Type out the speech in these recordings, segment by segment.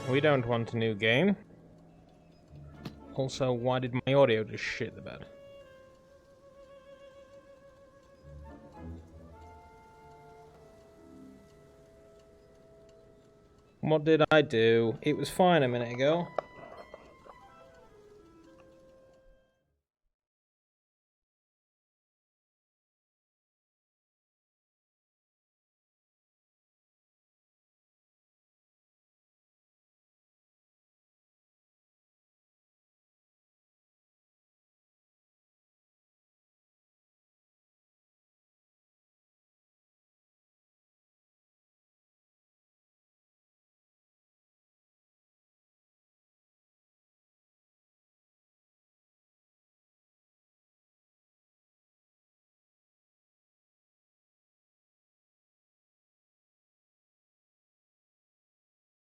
We don't want a new game. Also, why did my audio just shit the bed? What did I do? It was fine a minute ago.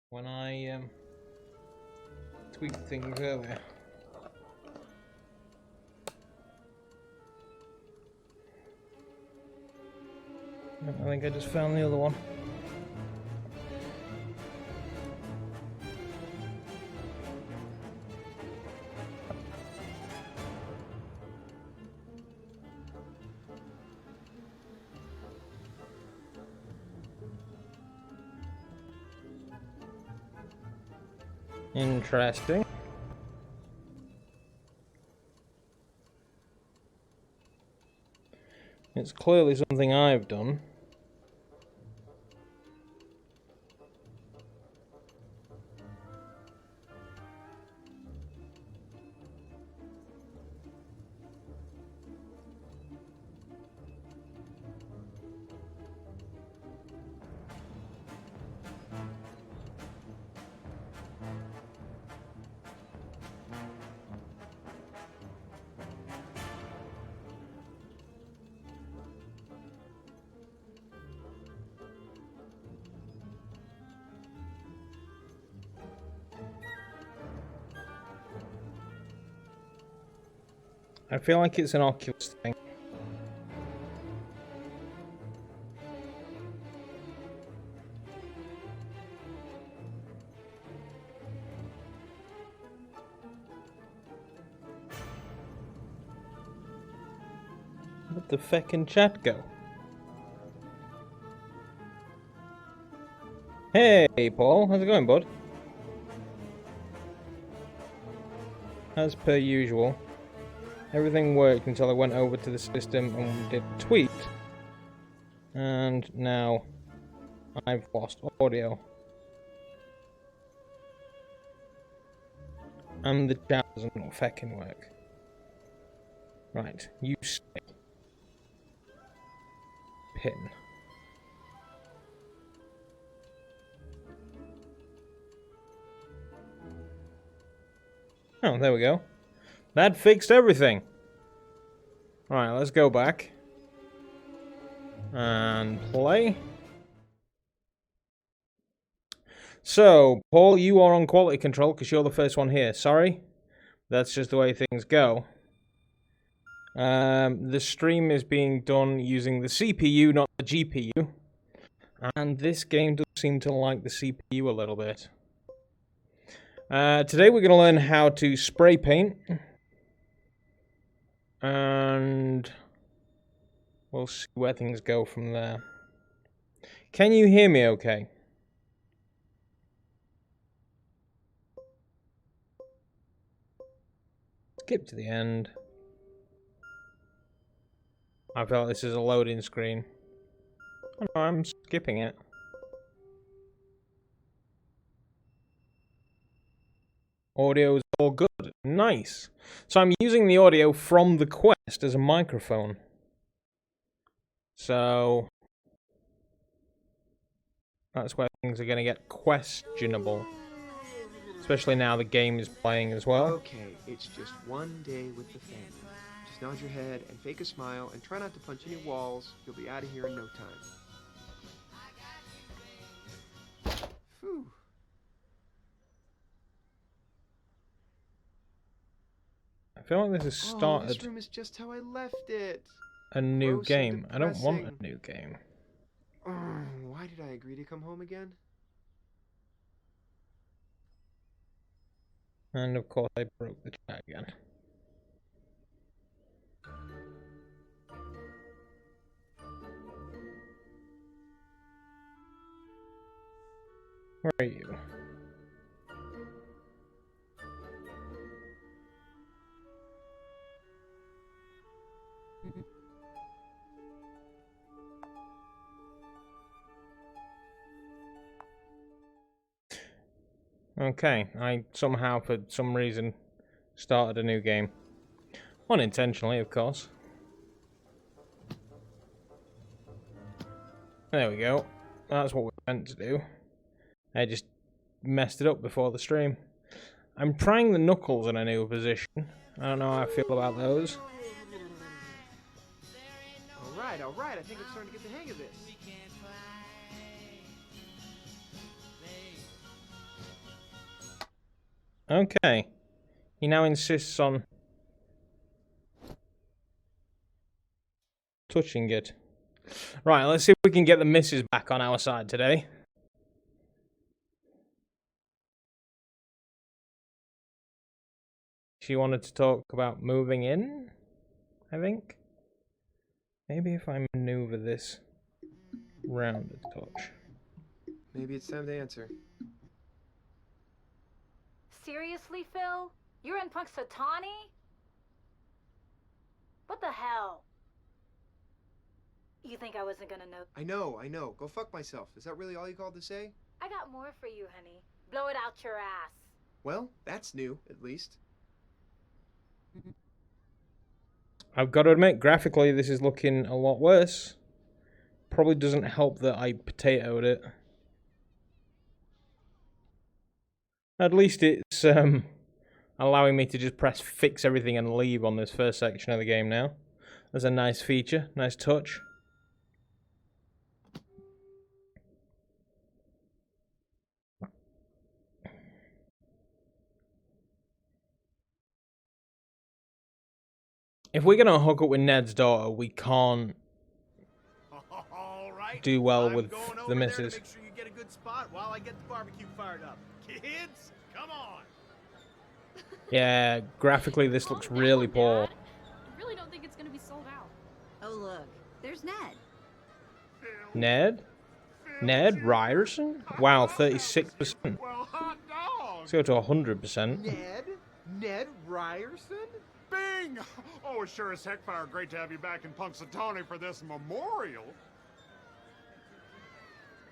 When I tweaked things earlier. I think I just found the other one. Interesting. It's clearly something I've done. I feel like it's an Oculus thing. Where'd the feckin' chat go? Hey, Paul. How's it going, bud? As per usual. Everything worked until I went over to the system and did a tweet. And now I've lost audio. And the chat doesn't feckin' work. Right, you stay. Pin. Oh, there we go. That fixed everything. Right, let's go back. And play. So, Paul, you are on quality control because you're the first one here. Sorry. That's just the way things go. The stream is being done using the CPU, not the GPU. And this game does seem to like the CPU a little bit. Today we're going to learn how to spray paint. And we'll see where things go from there. Can you hear me okay? Skip to the end. I feel like this is a loading screen. Oh, no, I'm skipping it. Audio is all good. Nice. So I'm using the audio from the Quest as a microphone. So that's where things are going to get questionable. Especially now the game is playing as well. Okay, it's just one day with the family. Just nod your head and fake a smile and try not to punch any walls. You'll be out of here in no time. Phew. I feel like this has started this room is just how I left it. a new Gross game. and I don't want a depressing. new game. Why did I agree to come home again? And of course I broke the chat again. Where are you? Okay, I somehow, for some reason, started a new game. Unintentionally, of course. There we go. That's what we meant to do. I just messed it up before the stream. I'm trying the knuckles in a new position. I don't know how I feel about those. Alright, I think I'm starting to get the hang of this. Okay. He now insists on touching it. Right, let's see if we can get the missus back on our side today. She wanted to talk about moving in, I think. Maybe if I maneuver this round a touch. Maybe it's time to answer. Seriously, Phil? You're in Punxsutawney? What the hell? You think I wasn't gonna know? I know. Go fuck myself. Is that really all you called to say? I got more for you, honey. Blow it out your ass. Well, that's new, at least. I've got to admit, graphically, this is looking a lot worse. Probably doesn't help that I potatoed it. At least it's allowing me to just press fix everything and leave on this first section of the game now. That's a nice feature, nice touch. If we're gonna hook up with Ned's daughter, we can't do well with the missus. Make sure you get a good spot while I get the barbecue fired up. Kids, come on. Yeah, graphically this looks really poor. I really don't think it's gonna be sold out. Oh look, there's Ned. Ned? Ned Ryerson? Wow, 36%. Well, hot dog. Let's go to 100%. Ned Ryerson? Bing! Oh, sure as heck fire great to have you back in Punxsutawney for this memorial.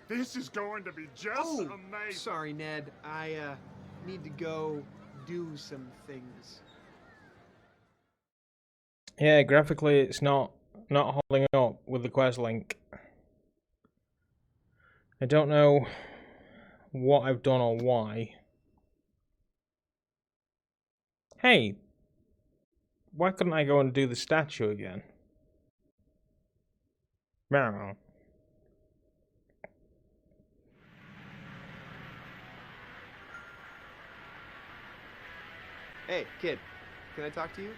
This is going to be just amazing. Sorry, Ned. I need to go do some things. Yeah, graphically it's not holding up with the quest link. I don't know what I've done or why. Hey, why couldn't I go and do the statue again? No. Hey, kid. Can I talk to you?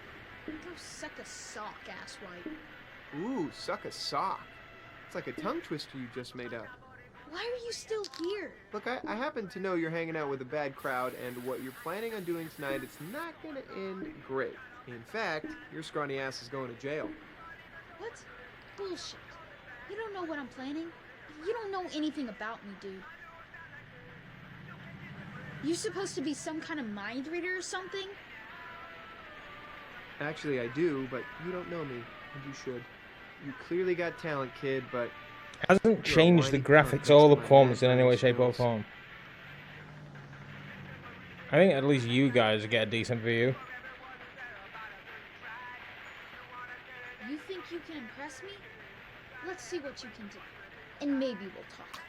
Go suck a sock, asswipe. Ooh, suck a sock. It's like a tongue twister you just made up. Why are you still here? Look, I happen to know you're hanging out with a bad crowd, and what you're planning on doing tonight, it's not gonna end great. In fact, your scrawny ass is going to jail. What? Bullshit. You don't know what I'm planning. You don't know anything about me, dude. You supposed to be some kind of mind reader or something? Actually, I do, but you don't know me, and you should. You clearly got talent, kid, but Hasn't changed the graphics or the performance in any way, shape or form. I think at least you guys get a decent view. You think you can impress me? Let's see what you can do. And maybe we'll talk.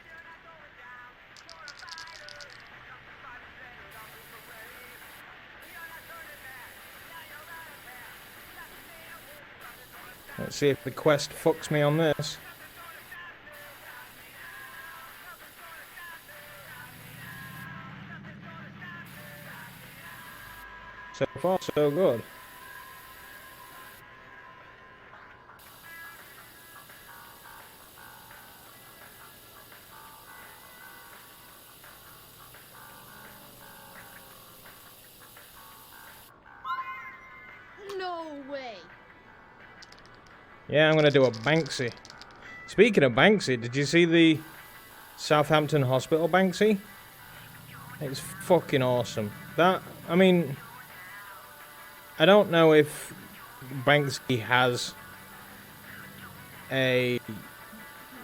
Let's see if the quest fucks me on this. So far, so good. Yeah, I'm gonna do a Banksy. Speaking of Banksy, did you see the Southampton Hospital Banksy? It's fucking awesome. I mean, I don't know if Banksy has a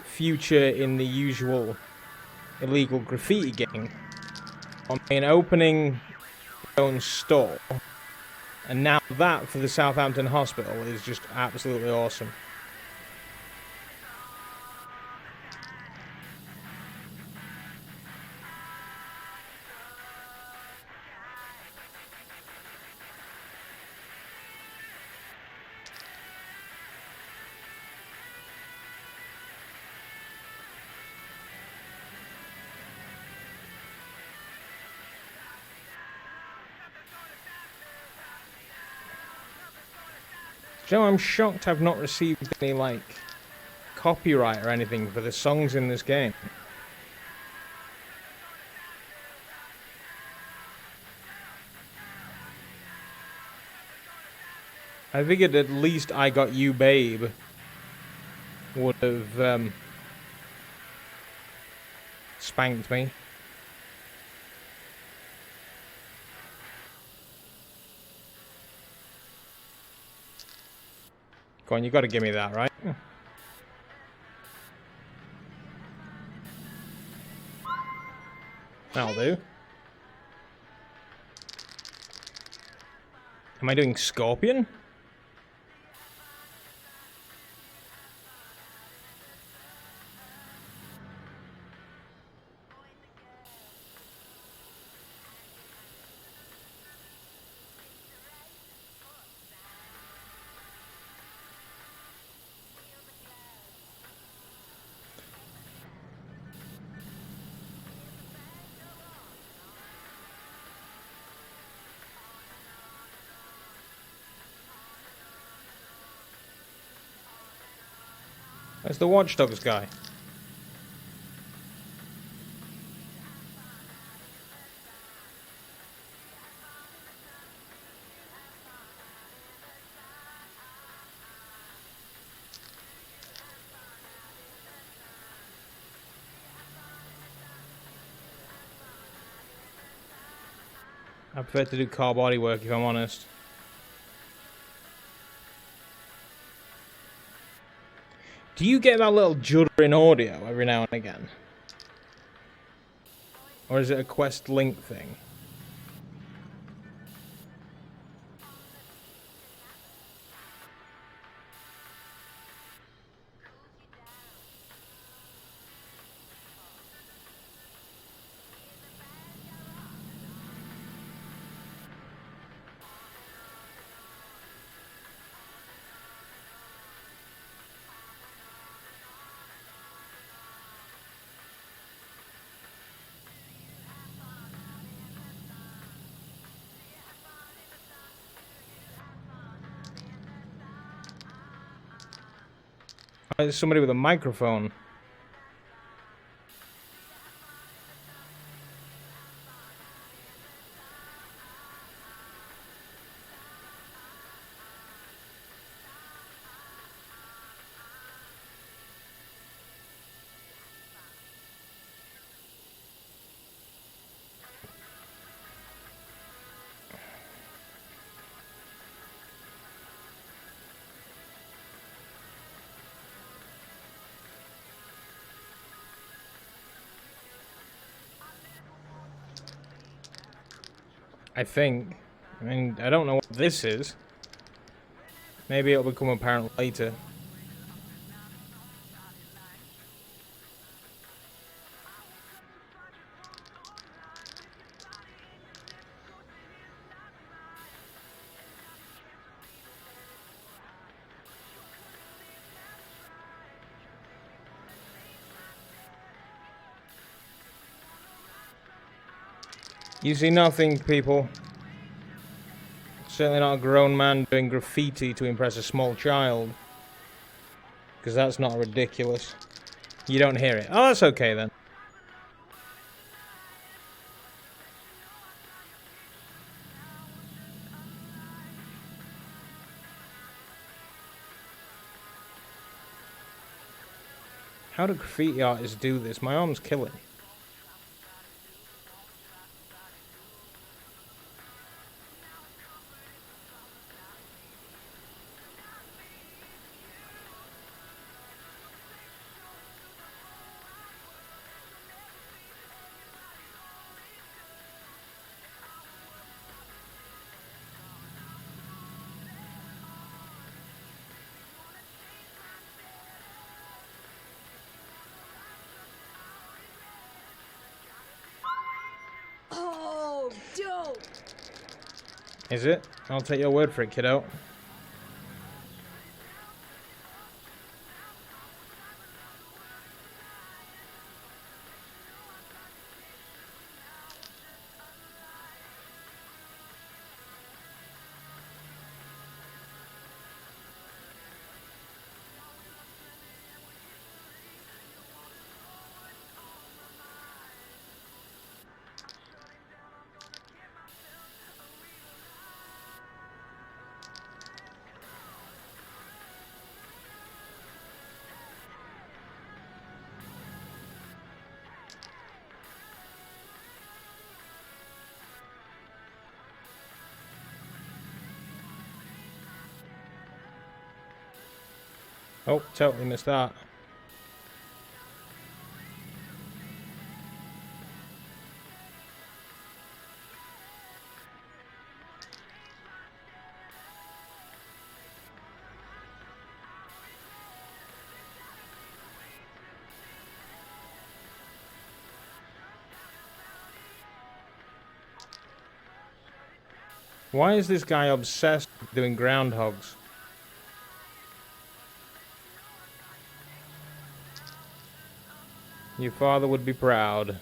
future in the usual illegal graffiti gang. I mean, opening your own store, and now that for the Southampton Hospital is just absolutely awesome. Joe, I'm shocked I've not received any, like, copyright or anything for the songs in this game. I figured at least I Got You Babe would have spanked me. Go on, you gotta give me that, right? That'll do. Am I doing Scorpion? That's the Watch Dogs guy. I prefer to do car body work if I'm honest. Do you get that little juddering audio every now and again? Or is it a Quest Link thing? There's somebody with a microphone. I think. I mean, I don't know what this is. Maybe it'll become apparent later. You see nothing, people. Certainly not a grown man doing graffiti to impress a small child. Because that's not ridiculous. You don't hear it. Oh, that's okay then. How do graffiti artists do this? My arm's killing. Oh, dope! Is it? I'll take your word for it, kiddo. Oh, totally missed that. Why is this guy obsessed with doing groundhogs? Your father would be proud.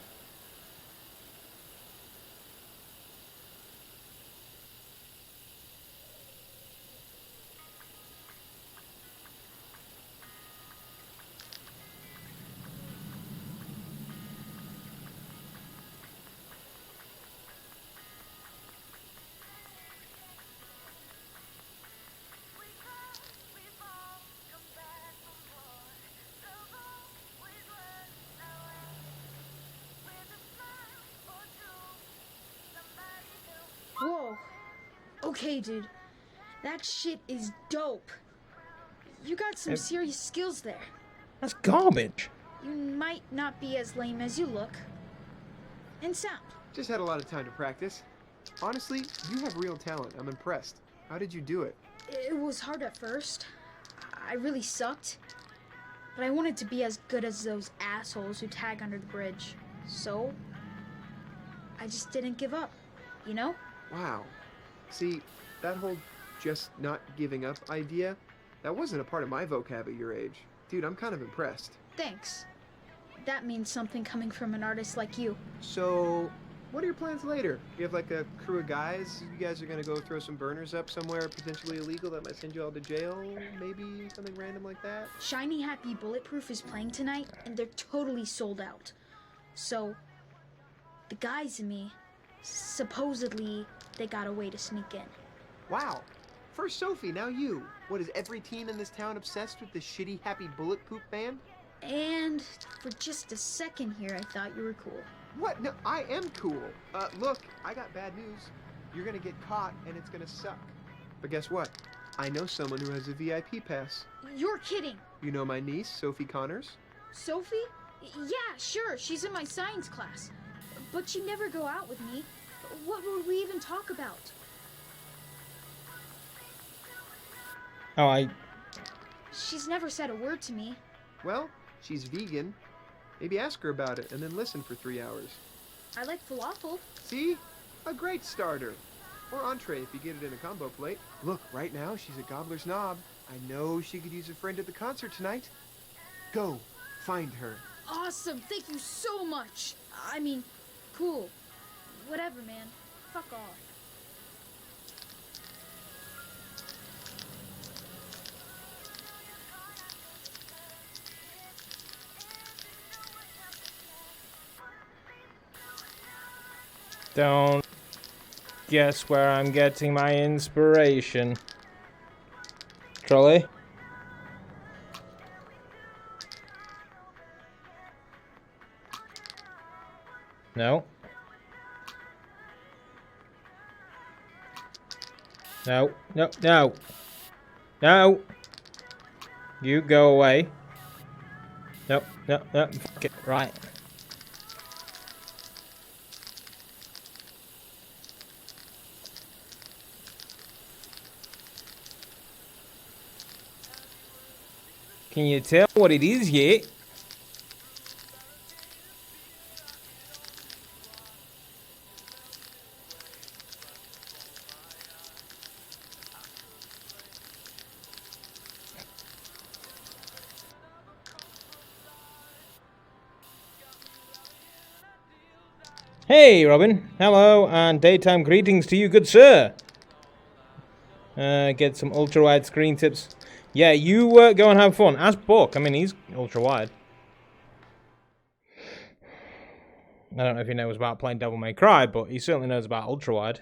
Whoa. Okay, dude. That shit is dope. You got some serious skills there. That's garbage. You might not be as lame as you look. And sound. Just had a lot of time to practice. Honestly, you have real talent. I'm impressed. How did you do it? It was hard at first. I really sucked. But I wanted to be as good as those assholes who tag under the bridge. So, I just didn't give up, you know? Wow. See, that whole just not giving up idea, that wasn't a part of my vocab at your age. Dude, I'm kind of impressed. Thanks. That means something coming from an artist like you. So, what are your plans later? You have like a crew of guys? You guys are gonna go throw some burners up somewhere potentially illegal that might send you all to jail? Maybe something random like that? Shiny Happy Bulletproof is playing tonight, and they're totally sold out. So, the guys and me, supposedly, they got a way to sneak in. Wow. First Sophie, now you. What, is every teen in this town obsessed with the shitty Happy Bulletproof band? And for just a second here, I thought you were cool. What? No, I am cool. Look, I got bad news. You're gonna get caught, and it's gonna suck. But guess what? I know someone who has a VIP pass. You're kidding. You know my niece, Sophie Connors? Sophie? Yeah, sure. She's in my science class. But she'd never go out with me. What would we even talk about? Oh, She's never said a word to me. Well, she's vegan. Maybe ask her about it, and then listen for 3 hours. I like falafel. See? A great starter. Or entree if you get it in a combo plate. Look, right now she's a gobbler's knob. I know she could use a friend at the concert tonight. Go, find her. Awesome. Thank you so much. I mean, cool. Whatever, man. Fuck off. don't guess where I'm getting my inspiration. Trolley? No. No, no, no. No. You go away. No, no, no. Fuck it. Right. Can you tell what it is yet? Hey, Robin. Hello, and daytime greetings to you, good sir. Get some ultra-wide screen tips. Yeah, you go and have fun. Ask Buck. I mean, he's ultra-wide. I don't know if he knows about playing Devil May Cry, but he certainly knows about ultra-wide.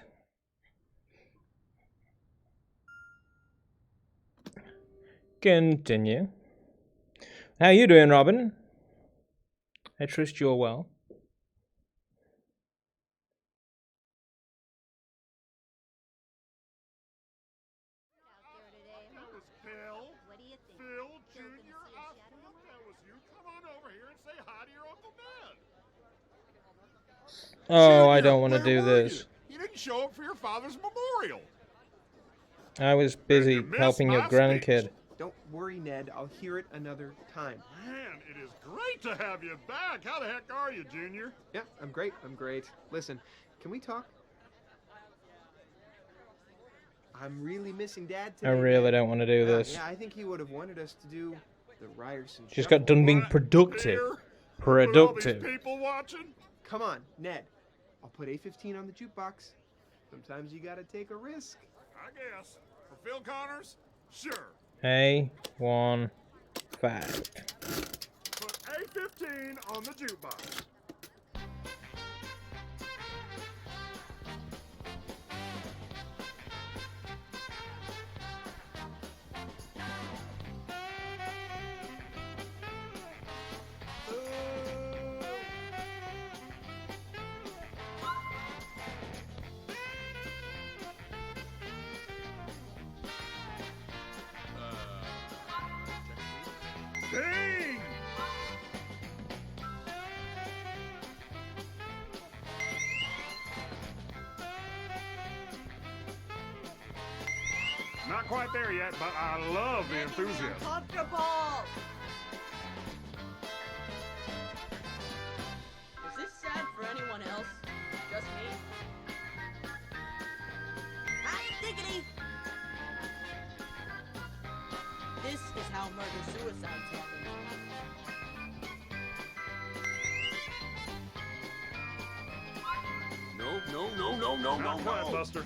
Continue. How you doing, Robin? I trust you're well. Phil Jr., I thought that was you. Come on over here and say hi to your Uncle Ned. Oh, Junior, I don't want to where do were this. You didn't show up for your father's memorial. I was busy You missed helping your my grandkid. speech. Don't worry, Ned. I'll hear it another time. Man, it is great to have you back. How the heck are you, Junior? Yeah, I'm great. I'm great. Listen, can we talk? I'm really missing Dad today. I really Ned. don't want to do this. Yeah, I think he would have wanted us to do the Ryerson Just Shuffle. got done being What? productive. Beer? With all these Productive. people watching? Come on, Ned. I'll put A15 on the jukebox. Sometimes you gotta take a risk. I guess. For Phil Connors? Sure. A15. Put A15 on the jukebox. Ding! Not quite there yet, but I love the enthusiasm. Uncomfortable. Is this sad for anyone else? Just me? Hot diggity! This is how murder-suicides happen. No, Not quite, Buster.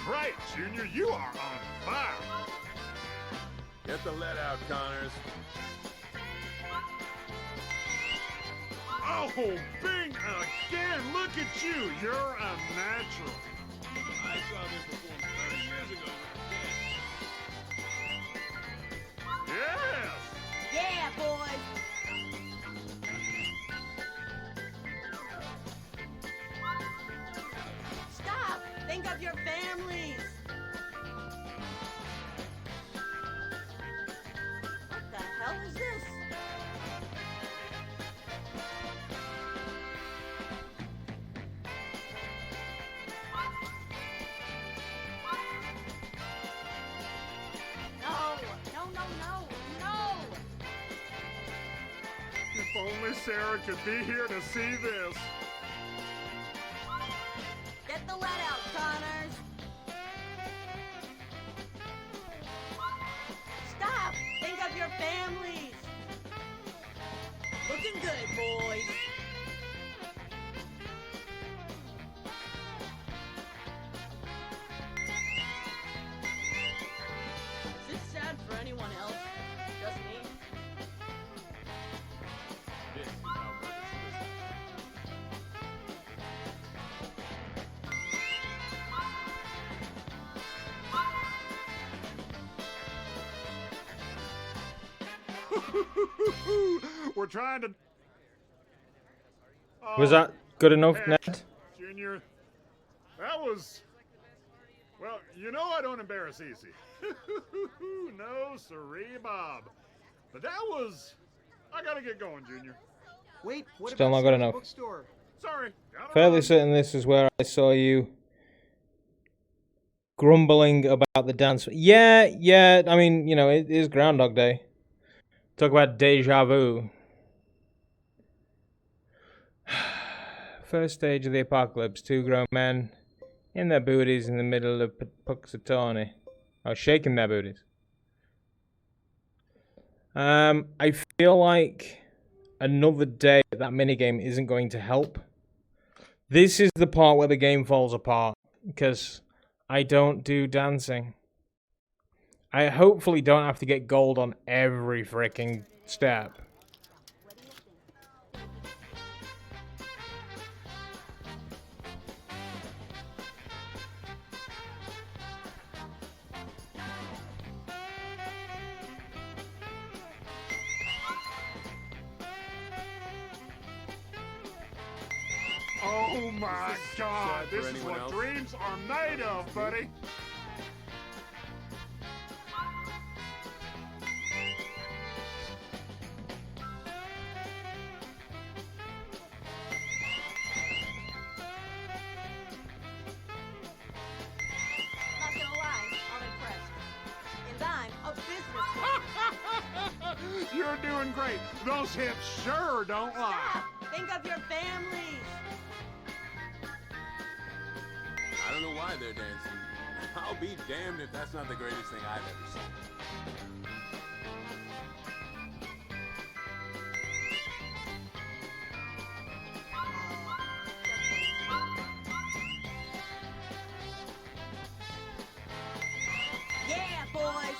Right, Junior, you are on fire. Get the lead out, Connors. Oh, Bing again! Look at you. You're a natural. I saw this performed 30 years ago when Yes. Yeah, boys! Stop! Think of your families! What the hell is this? No! If only Sarah could be here to see this. Get the lead out, Connors! Stop! Think of your families! Looking good, boys! Is this sad for anyone else? Just me? this is how murder-suicides happen. We're trying to... Was that good enough, heck, Ned? Junior, that was... Well, you know I don't embarrass easy. No, siree, Bob. But that was... I gotta get going, Junior. Wait, what Still about not good Sarah's enough. bookstore? Sorry. Gotta Fairly run. certain this is where I saw you grumbling about the dance. Yeah, I mean, you know, it is Groundhog Day. Talk about deja vu. First stage of the apocalypse. 2 grown men in their booties in the middle of Punxsutawney. Oh, shaking their booties. I feel like another day at that minigame isn't going to help. This is the part where the game falls apart, because I don't do dancing. I hopefully don't have to get gold on every freaking step. Oh my God, sad for this is anyone what else? dreams are made of, buddy. Not gonna lie, I'm impressed. And I'm a businesswoman. You're doing great. Those hips sure don't lie. Stop! Think of your families. I don't know why they're dancing. I'll be damned if that's not the greatest thing I've ever seen. Yeah, boys.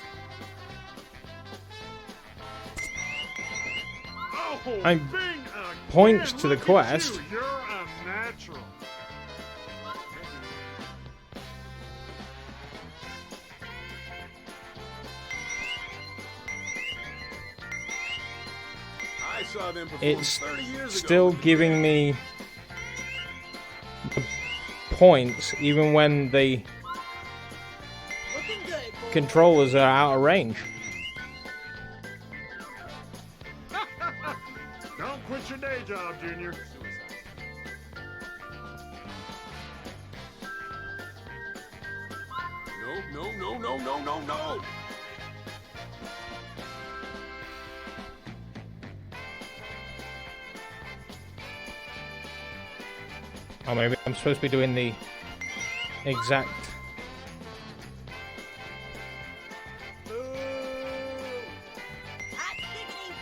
Oh, I Bing again. points to the Look at quest. you. You're a natural. I saw them perform It's 30 years ago. still giving me the points even when the Looking good, boys. controllers are out of range. Don't quit your day job, Junior. No. Or maybe I'm supposed to be doing the exact... Hot sticky.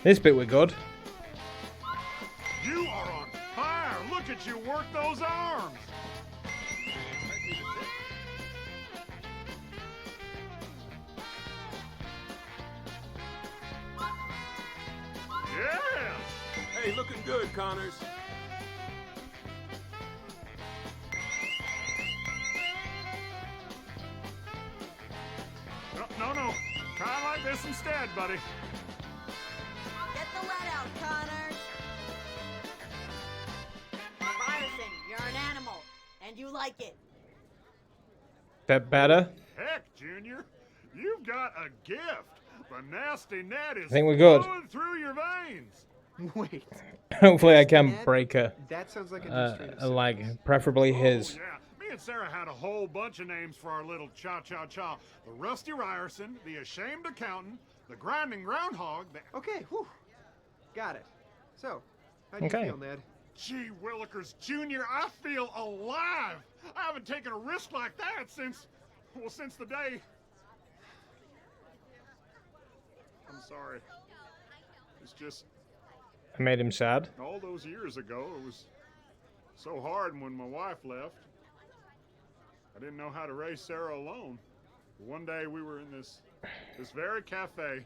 This bit we're good. You are on fire. Look at you work those arms. Yes. Hey, looking good, Connors. No. Try like this instead, buddy. Get the lead out, Connors. Ryerson, you're an animal, and you like it. Bit better. Heck, Junior, you've got a gift. The nasty net is I think we're good. flowing through your veins. Wait, Hopefully I can Ned? break a that sounds like a new strain of a leg, syphilis. preferably his. Oh, yeah. Me and Sarah had a whole bunch of names for our little cha-cha-cha. The Rusty Ryerson, the Ashamed Accountant, the Grinding Groundhog, the... Okay, whew. Got it. So, how do you Okay. feel, Ned? Gee Willikers, Junior, I feel alive. I haven't taken a risk like that since the day... I'm sorry. It's just... I made him sad. all those years ago, it was so hard when my wife left. I didn't know how to raise Sarah alone. But one day we were in this very cafe,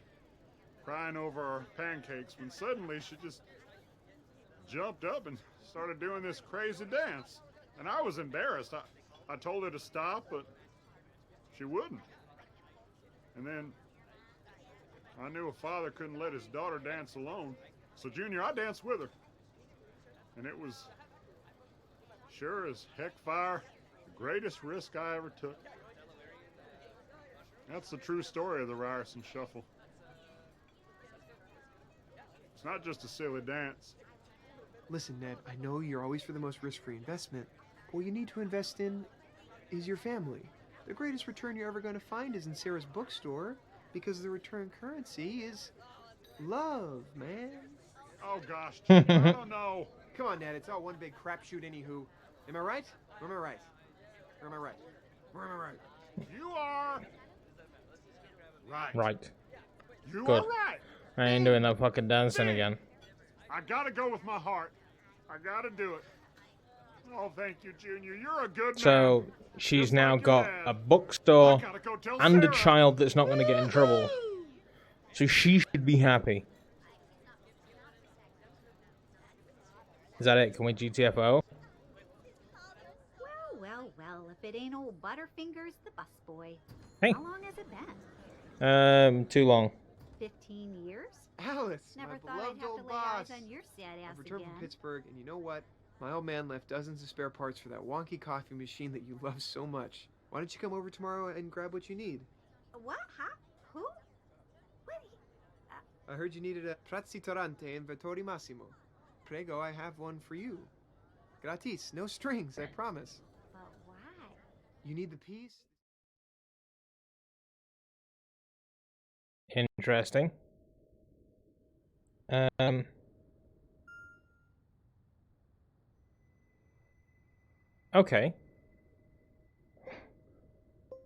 crying over our pancakes, when suddenly she just jumped up and started doing this crazy dance. And I was embarrassed. I told her to stop, but she wouldn't. And then I knew a father couldn't let his daughter dance alone. So, Junior, I danced with her. And it was sure as heck fire, the greatest risk I ever took. That's the true story of the Ryerson Shuffle. It's not just a silly dance. Listen, Ned, I know you're always for the most risk-free investment. What you need to invest in is your family. The greatest return you're ever going to find is in Sarah's bookstore, because the return currency is love, man. Oh gosh, Junior, I don't know. Come on, Ned, it's all one big crapshoot anywho. Am I right? Or am I right? Or am I right? Or am I right? You are right. Right. You Good. are right. I ain't doing that fucking dancing again. I gotta go with my heart. I gotta do it. Oh, thank you, Junior. You're a good man. So she's Just now like your got dad. a bookstore I gotta go tell and a Sarah. child that's not going to get in trouble. So she should be happy. Is that it? Can we GTFO? Well, if it ain't old Butterfingers, the busboy. Hey. How long has it been? Too long. 15 years? Alice, Never my thought I'd beloved have old to lay boss. eyes on your sad ass I've returned again. from Pittsburgh, and you know what? My old man left dozens of spare parts for that wonky coffee machine that you love so much. Why don't you come over tomorrow and grab what you need? What? Huh? Who? What? I heard you needed a Prazzitorante in Vettori Massimo. Prego, I have one for you. Gratis, no strings, I promise. But why? You need the piece? Interesting. Okay.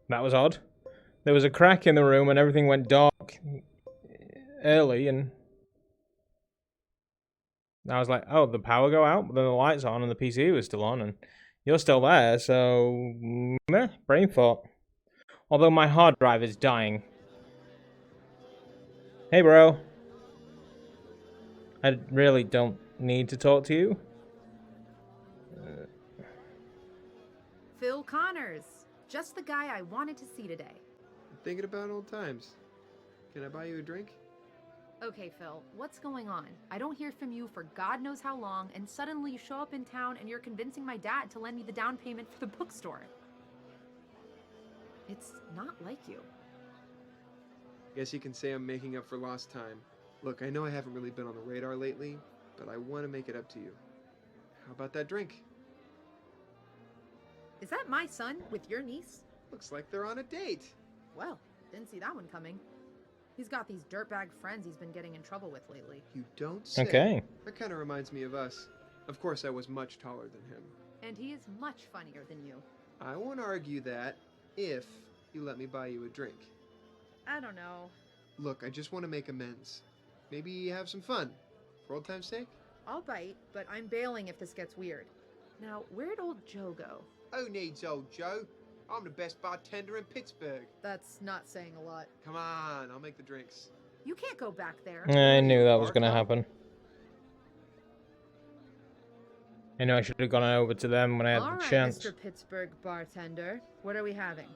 That was odd. There was a crack in the room and everything went dark early, and I was like, oh, the power go out, but then the lights on and the PC was still on, and you're still there, so meh, brain fart. Although my hard drive is dying. Hey, bro. I really don't need to talk to you. Phil Connors. Just the guy I wanted to see today. I'm thinking about old times. Can I buy you a drink? Okay, Phil, what's going on? I don't hear from you for God knows how long, and suddenly you show up in town and you're convincing my dad to lend me the down payment for the bookstore. It's not like you. Guess you can say I'm making up for lost time. Look, I know I haven't really been on the radar lately, but I want to make it up to you. How about that drink? Is that my son with your niece? Looks like they're on a date. Well, didn't see that one coming. He's got these dirtbag friends he's been getting in trouble with lately. You don't say. Okay. That kind of reminds me of us. Of course, I was much taller than him. And he is much funnier than you. I won't argue that if you let me buy you a drink. I don't know. Look, I just want to make amends. Maybe have some fun. For old time's sake? I'll bite, but I'm bailing if this gets weird. Now, where'd old Joe go? Who needs old Joe? I'm the best bartender in Pittsburgh. That's not saying a lot. Come on, I'll make the drinks. You can't go back there. I knew that was going to happen. I know I should have gone over to them when I had All the right, chance. Mr. Pittsburgh bartender. What are we having?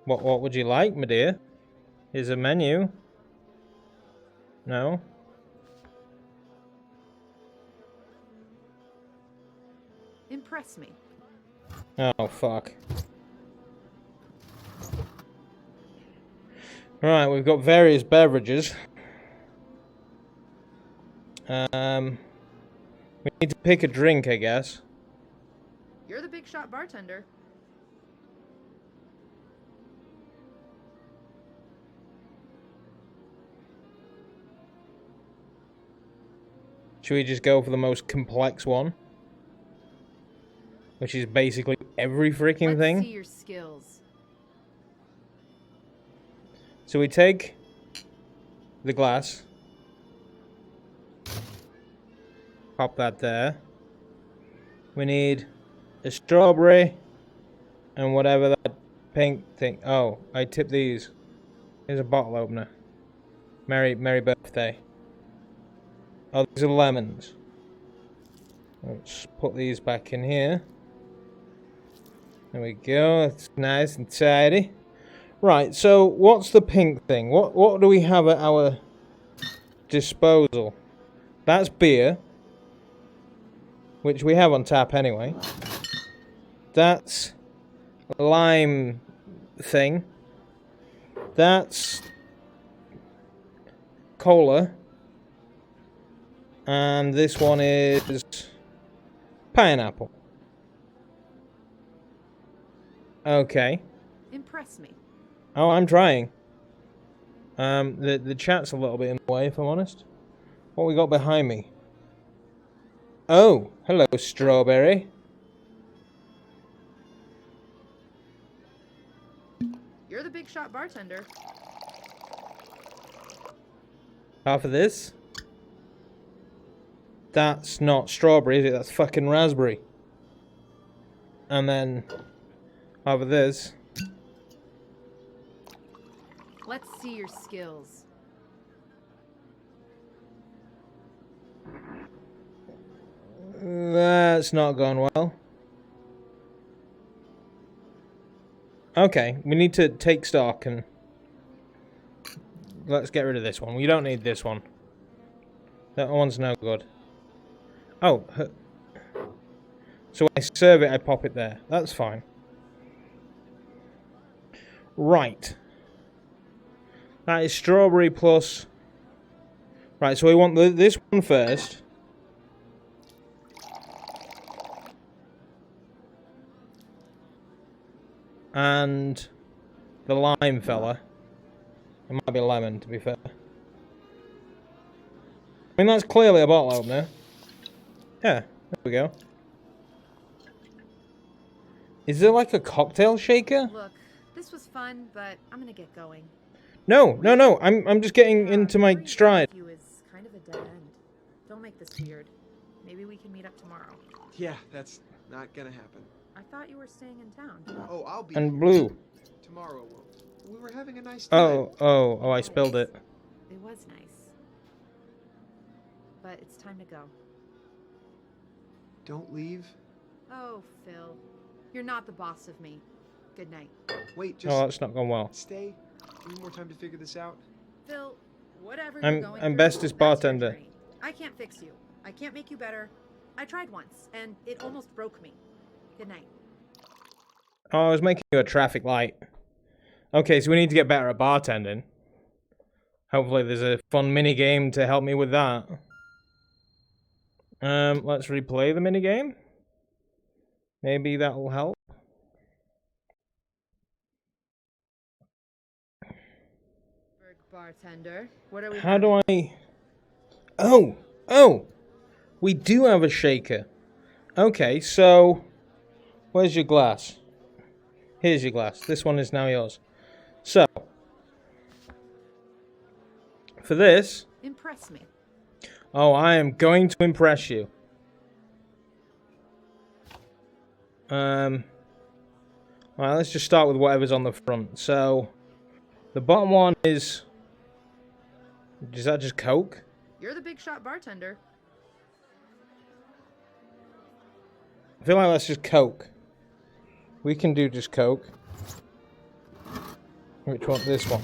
What would you like, my dear? Here's a menu. No? Impress me. Oh, fuck. Right, we've got various beverages. We need to pick a drink, I guess. You're the big shot bartender. Should we just go for the most complex one? Which is basically every freaking Let's thing. see your skills. So we take the glass. Pop that there. We need a strawberry and whatever that pink thing. Oh, I tipped these. Here's a bottle opener. Merry birthday. Oh, these are lemons. Let's put these back in here. There we go. It's nice and tidy. Right, so what's the pink thing? What do we have at our disposal? That's beer, which we have on tap anyway. That's a lime thing. That's cola. And this one is pineapple. Okay. Impress me. Oh, I'm trying. The chat's a little bit in the way, if I'm honest. What we got behind me? Oh, hello, strawberry. You're the big shot bartender. Half of this? That's not strawberry, is it? That's fucking raspberry. And then half of this. Let's see your skills. That's not gone well. Okay, we need to take stock and let's get rid of this one. We don't need this one. That one's no good. Oh, so when I serve it, I pop it there. That's fine. Right. That is strawberry plus... Right, so we want this one first. And the lime fella. It might be lemon, to be fair. I mean, that's clearly a bottle opener. Yeah, there we go. Is there like a cocktail shaker? Look, this was fun, but I'm gonna get going. No. I'm just getting into my stride. You is kind of a dead end. Don't make this weird. Maybe we can meet up tomorrow. Yeah, that's not gonna happen. I thought you were staying in town. Oh, I'll be And here. blue. Tomorrow. We were having a nice time. Oh, I spilled it. It was nice. But it's time to go. Don't leave. Oh, Phil. You're not the boss of me. Good night. Wait, just Oh, that's not gone well. stay. Need more time to figure this out. Phil, whatever I'm- you're going I'm through, bestest that's your bartender. journey. I can't fix you. I can't make you better. I tried once, and it almost broke me. Good night. Oh, I was making you a traffic light. Okay, so we need to get better at bartending. Hopefully there's a fun mini game to help me with that. Let's replay the mini game. Maybe that will help. Bartender, what are we How do I... Oh! We do have a shaker. Okay, so... Where's your glass? Here's your glass. This one is now yours. So... For this... Impress me. Oh, I am going to impress you. Alright, let's just start with whatever's on the front. So... The bottom one is... Is that just Coke? You're the big shot bartender. I feel like that's just Coke. We can do just Coke. Which one? This one.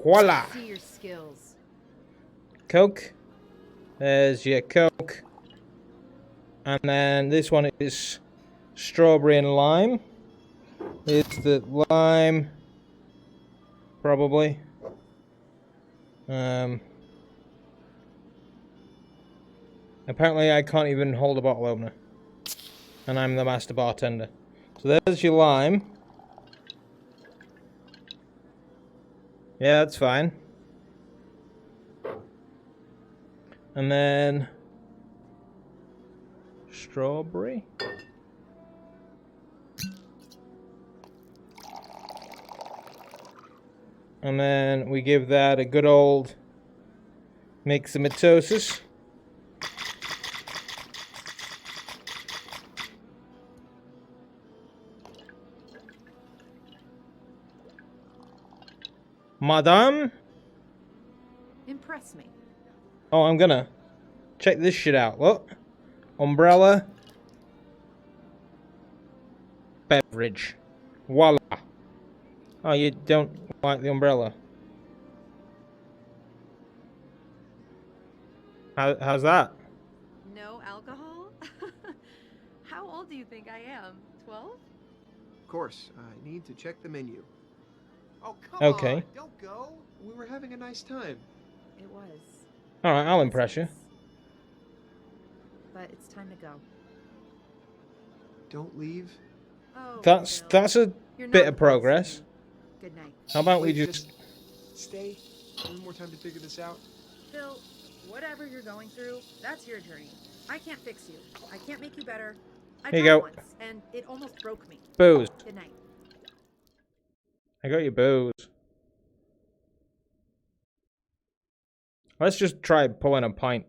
Voila! See your skills. Coke. There's your Coke. And then this one is strawberry and lime. It's the lime. Probably. Apparently I can't even hold a bottle opener. And I'm the master bartender. So there's your lime. Yeah, that's fine. And then... Strawberry. And then we give that a good old mixamatosis. Madame? Impress me. Oh, I'm gonna check this shit out. Look. umbrella, beverage. Voila. Oh, you don't like the umbrella? How's that? No alcohol? How old do you think I am? 12? Of course, I need to check the menu. Oh, come Okay. on, don't go. We were having a nice time. It was. Alright, I'll impress you. But it's time to go. Don't leave. Oh, That's a You're bit not of progress. Good night. How about we Wait, just... stay. One more time to figure this out. Phil, whatever you're going through, that's your journey. I can't fix you. I can't make you better. I Here you tried go. once, and it almost broke me. Booze. Good night. I got your booze. Let's just try pulling a pint.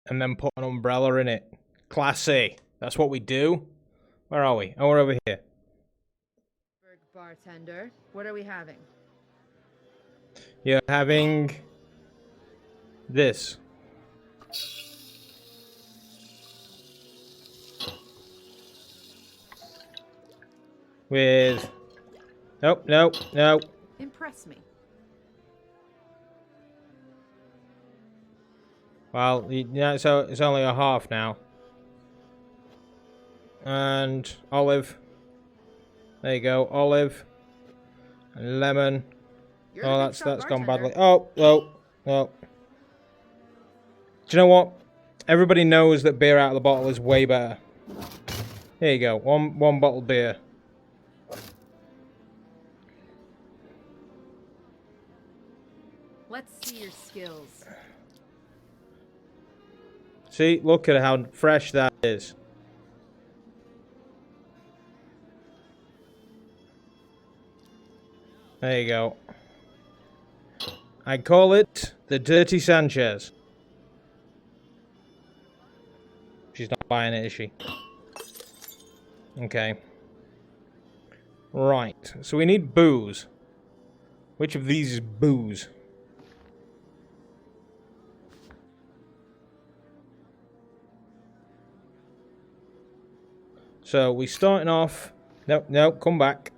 And then put an umbrella in it. Classy. That's what we do. Where are we? Oh, we're over here. Bartender, what are we having? You're having... this. With... Nope, nope, nope. Impress me. Well, yeah, so it's only a half now. And olive. There you go, olive. And lemon. You're the Oh, big that's shot gone bartender. badly. Oh, oh, oh. Do you know what? Everybody knows that beer out of the bottle is way better. Here you go, one bottle beer. Let's see your skills. See, look at how fresh that is. There you go. I call it the Dirty Sanchez. She's not buying it, is she? Okay. Right, so we need booze. Which of these is booze? So we starting off. Nope, nope, come back.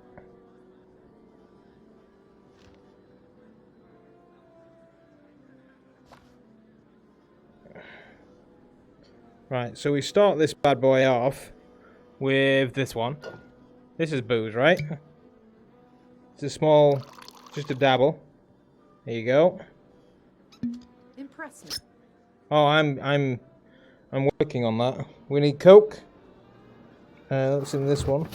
Right, so we start this bad boy off with this one. This is booze, right? It's a small, just a dabble. There you go. Impress me. Oh, I'm working on that. We need Coke. That's in this one.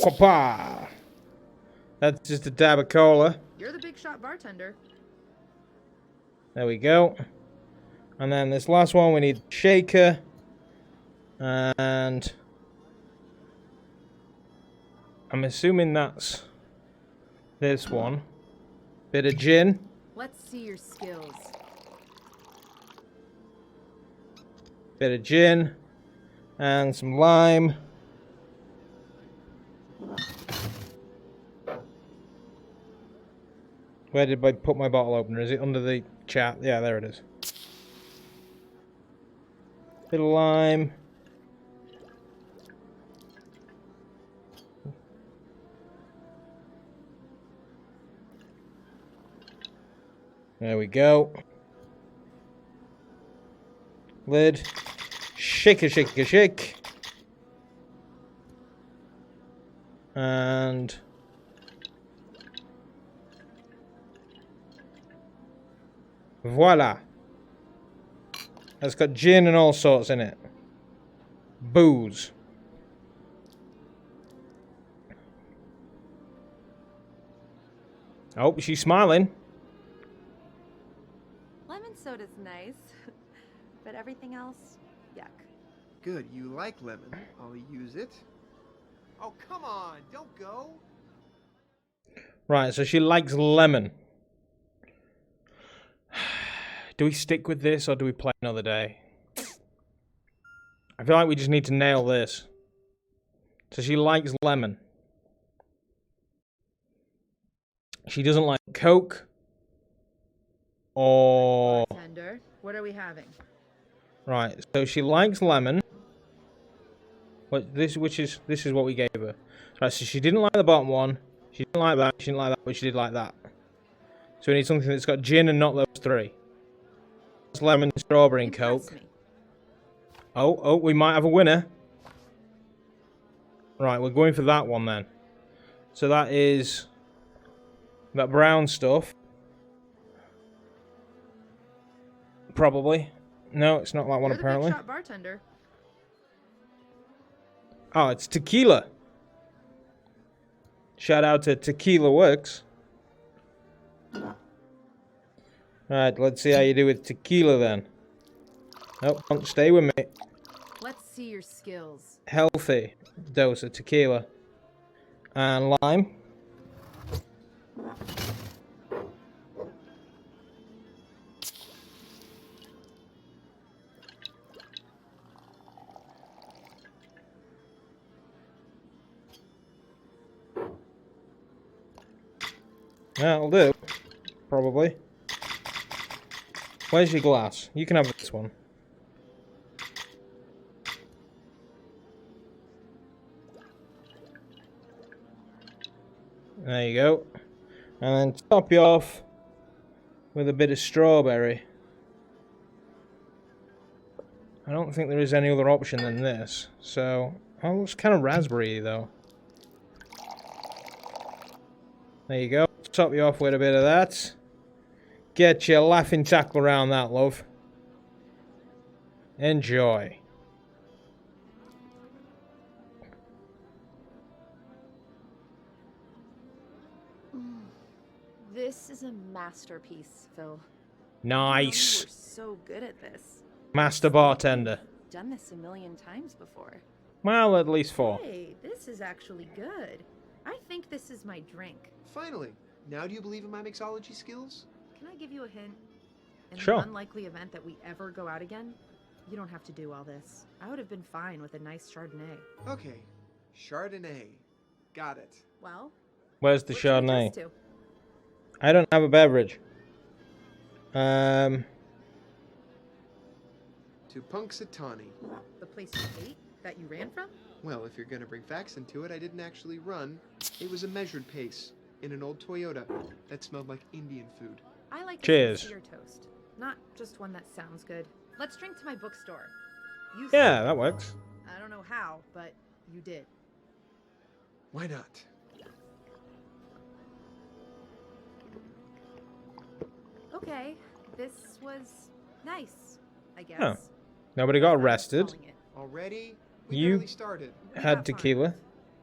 Papa. That's just a dab of cola. You're the big shot bartender. There we go. And then this last one, we need shaker. And I'm assuming that's this one. Bit of gin. Let's see your skills. Bit of gin. And some lime. Where did I put my bottle opener? Is it under the chat? Yeah, there it is. Bit of lime. There we go. Lid. Shake a shake a shake. And voila. That's got gin and all sorts in it. Booze. Oh, she's smiling. Lemon soda's nice, but everything else, yuck. Good, you like lemon. I'll use it. Oh, come on, don't go. Right, so she likes lemon. Do we stick with this or do we play another day? I feel like we just need to nail this. So she likes lemon. She doesn't like Coke. Or Bartender, what are we having? right, so she likes lemon. This is what we gave her. Right, so she didn't like the bottom one. She didn't like that. She didn't like that, but she did like that. So we need something that's got gin and not those three. It's lemon, strawberry, and Coke. Oh, we might have a winner. Right, we're going for that one then. So that is that brown stuff. Probably. No, it's not that one apparently. You're the big shot bartender. Oh, it's tequila. Shout out to Tequila Works. Alright, let's see how you do with tequila then. Oh, don't stay with me. Let's see your skills. Healthy dose of tequila. And lime. That'll do. Probably. Where's your glass? You can have this one. There you go. And then top you off with a bit of strawberry. I don't think there is any other option than this. So, oh, it's kind of raspberry though. There you go. Top you off with a bit of that. Get your laughing tackle around that, love. Enjoy. This is a masterpiece, Phil. Nice. You were so good at this. Master bartender. Done this a million times before. Well, at least 4. Hey, this is actually good. I think this is my drink. Finally. Now do you believe in my mixology skills? Can I give you a hint? In Sure. the unlikely event that we ever go out again, you don't have to do all this. I would have been fine with a nice Chardonnay. Okay. Chardonnay. Got it. Well, Where's the what should we Chardonnay? toast to? I don't have a beverage. To Punxsutawney. The place you hate that you ran from? Well, if you're gonna bring facts into it, I didn't actually run. It was a measured pace in an old Toyota that smelled like Indian food. I like Cheers. a sincere toast, not just one that sounds good. Let's drink to my bookstore. You Yeah, that works. I don't know how, but you did. Why not? Okay, this was nice, I guess. Oh. Nobody got arrested. Already? We You barely started. had tequila.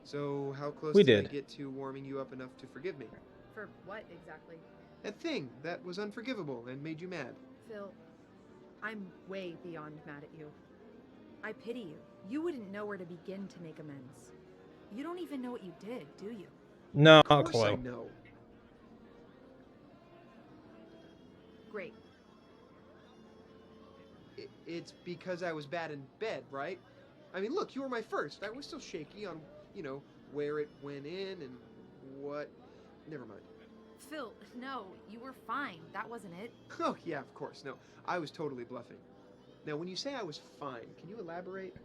So how close We did I did. get to warming you up enough to forgive me? For what exactly? That thing that was unforgivable and made you mad. Phil, I'm way beyond mad at you. I pity you. You wouldn't know where to begin to make amends. You don't even know what you did, do you? No, Of not course I clue. know. Great. It's because I was bad in bed, right? I mean, look, you were my first. I was still shaky on, where it went in and what. Never mind. Phil, no, you were fine. That wasn't it. Oh, yeah, of course. No, I was totally bluffing. Now, when you say I was fine, can you elaborate?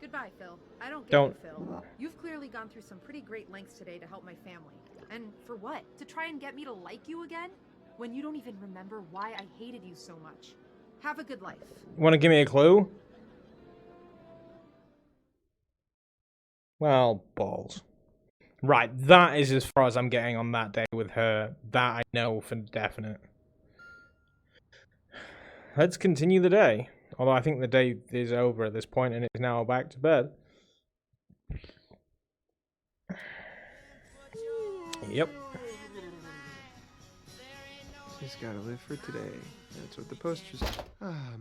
Goodbye, Phil. I don't get Don't. you, Phil. You've clearly gone through some pretty great lengths today to help my family. And for what? To try and get me to like you again? When you don't even remember why I hated you so much. Have a good life. Want to give me a clue? Well, balls. Right, that is as far as I'm getting on that day with her. That I know for definite. Let's continue the day. Although I think the day is over at this point and it's now back to bed. Yep. Just gotta live for today. That's what the poster said.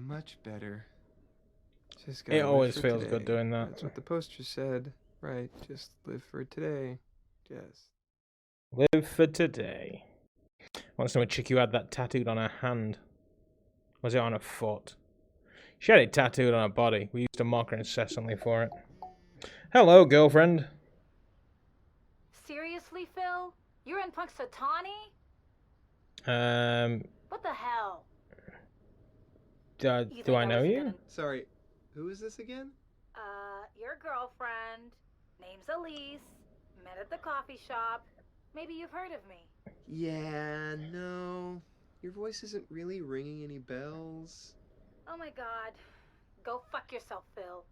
Much better. Just gotta It live always for feels today. good doing that. That's what the poster said. Right, just live for today. Just. Live for today. Wants to know a chick who had that tattooed on her hand. Was it on her foot? She had it tattooed on her body. We used to mock her incessantly for it. Hello, girlfriend. Seriously, Phil? You're in Punxsutawney? What the hell? Do I know you? Sorry, who is this again? Your girlfriend. Name's Elise. Met at the coffee shop. Maybe you've heard of me. Yeah, no. Your voice isn't really ringing any bells. Oh my god. Go fuck yourself, Phil.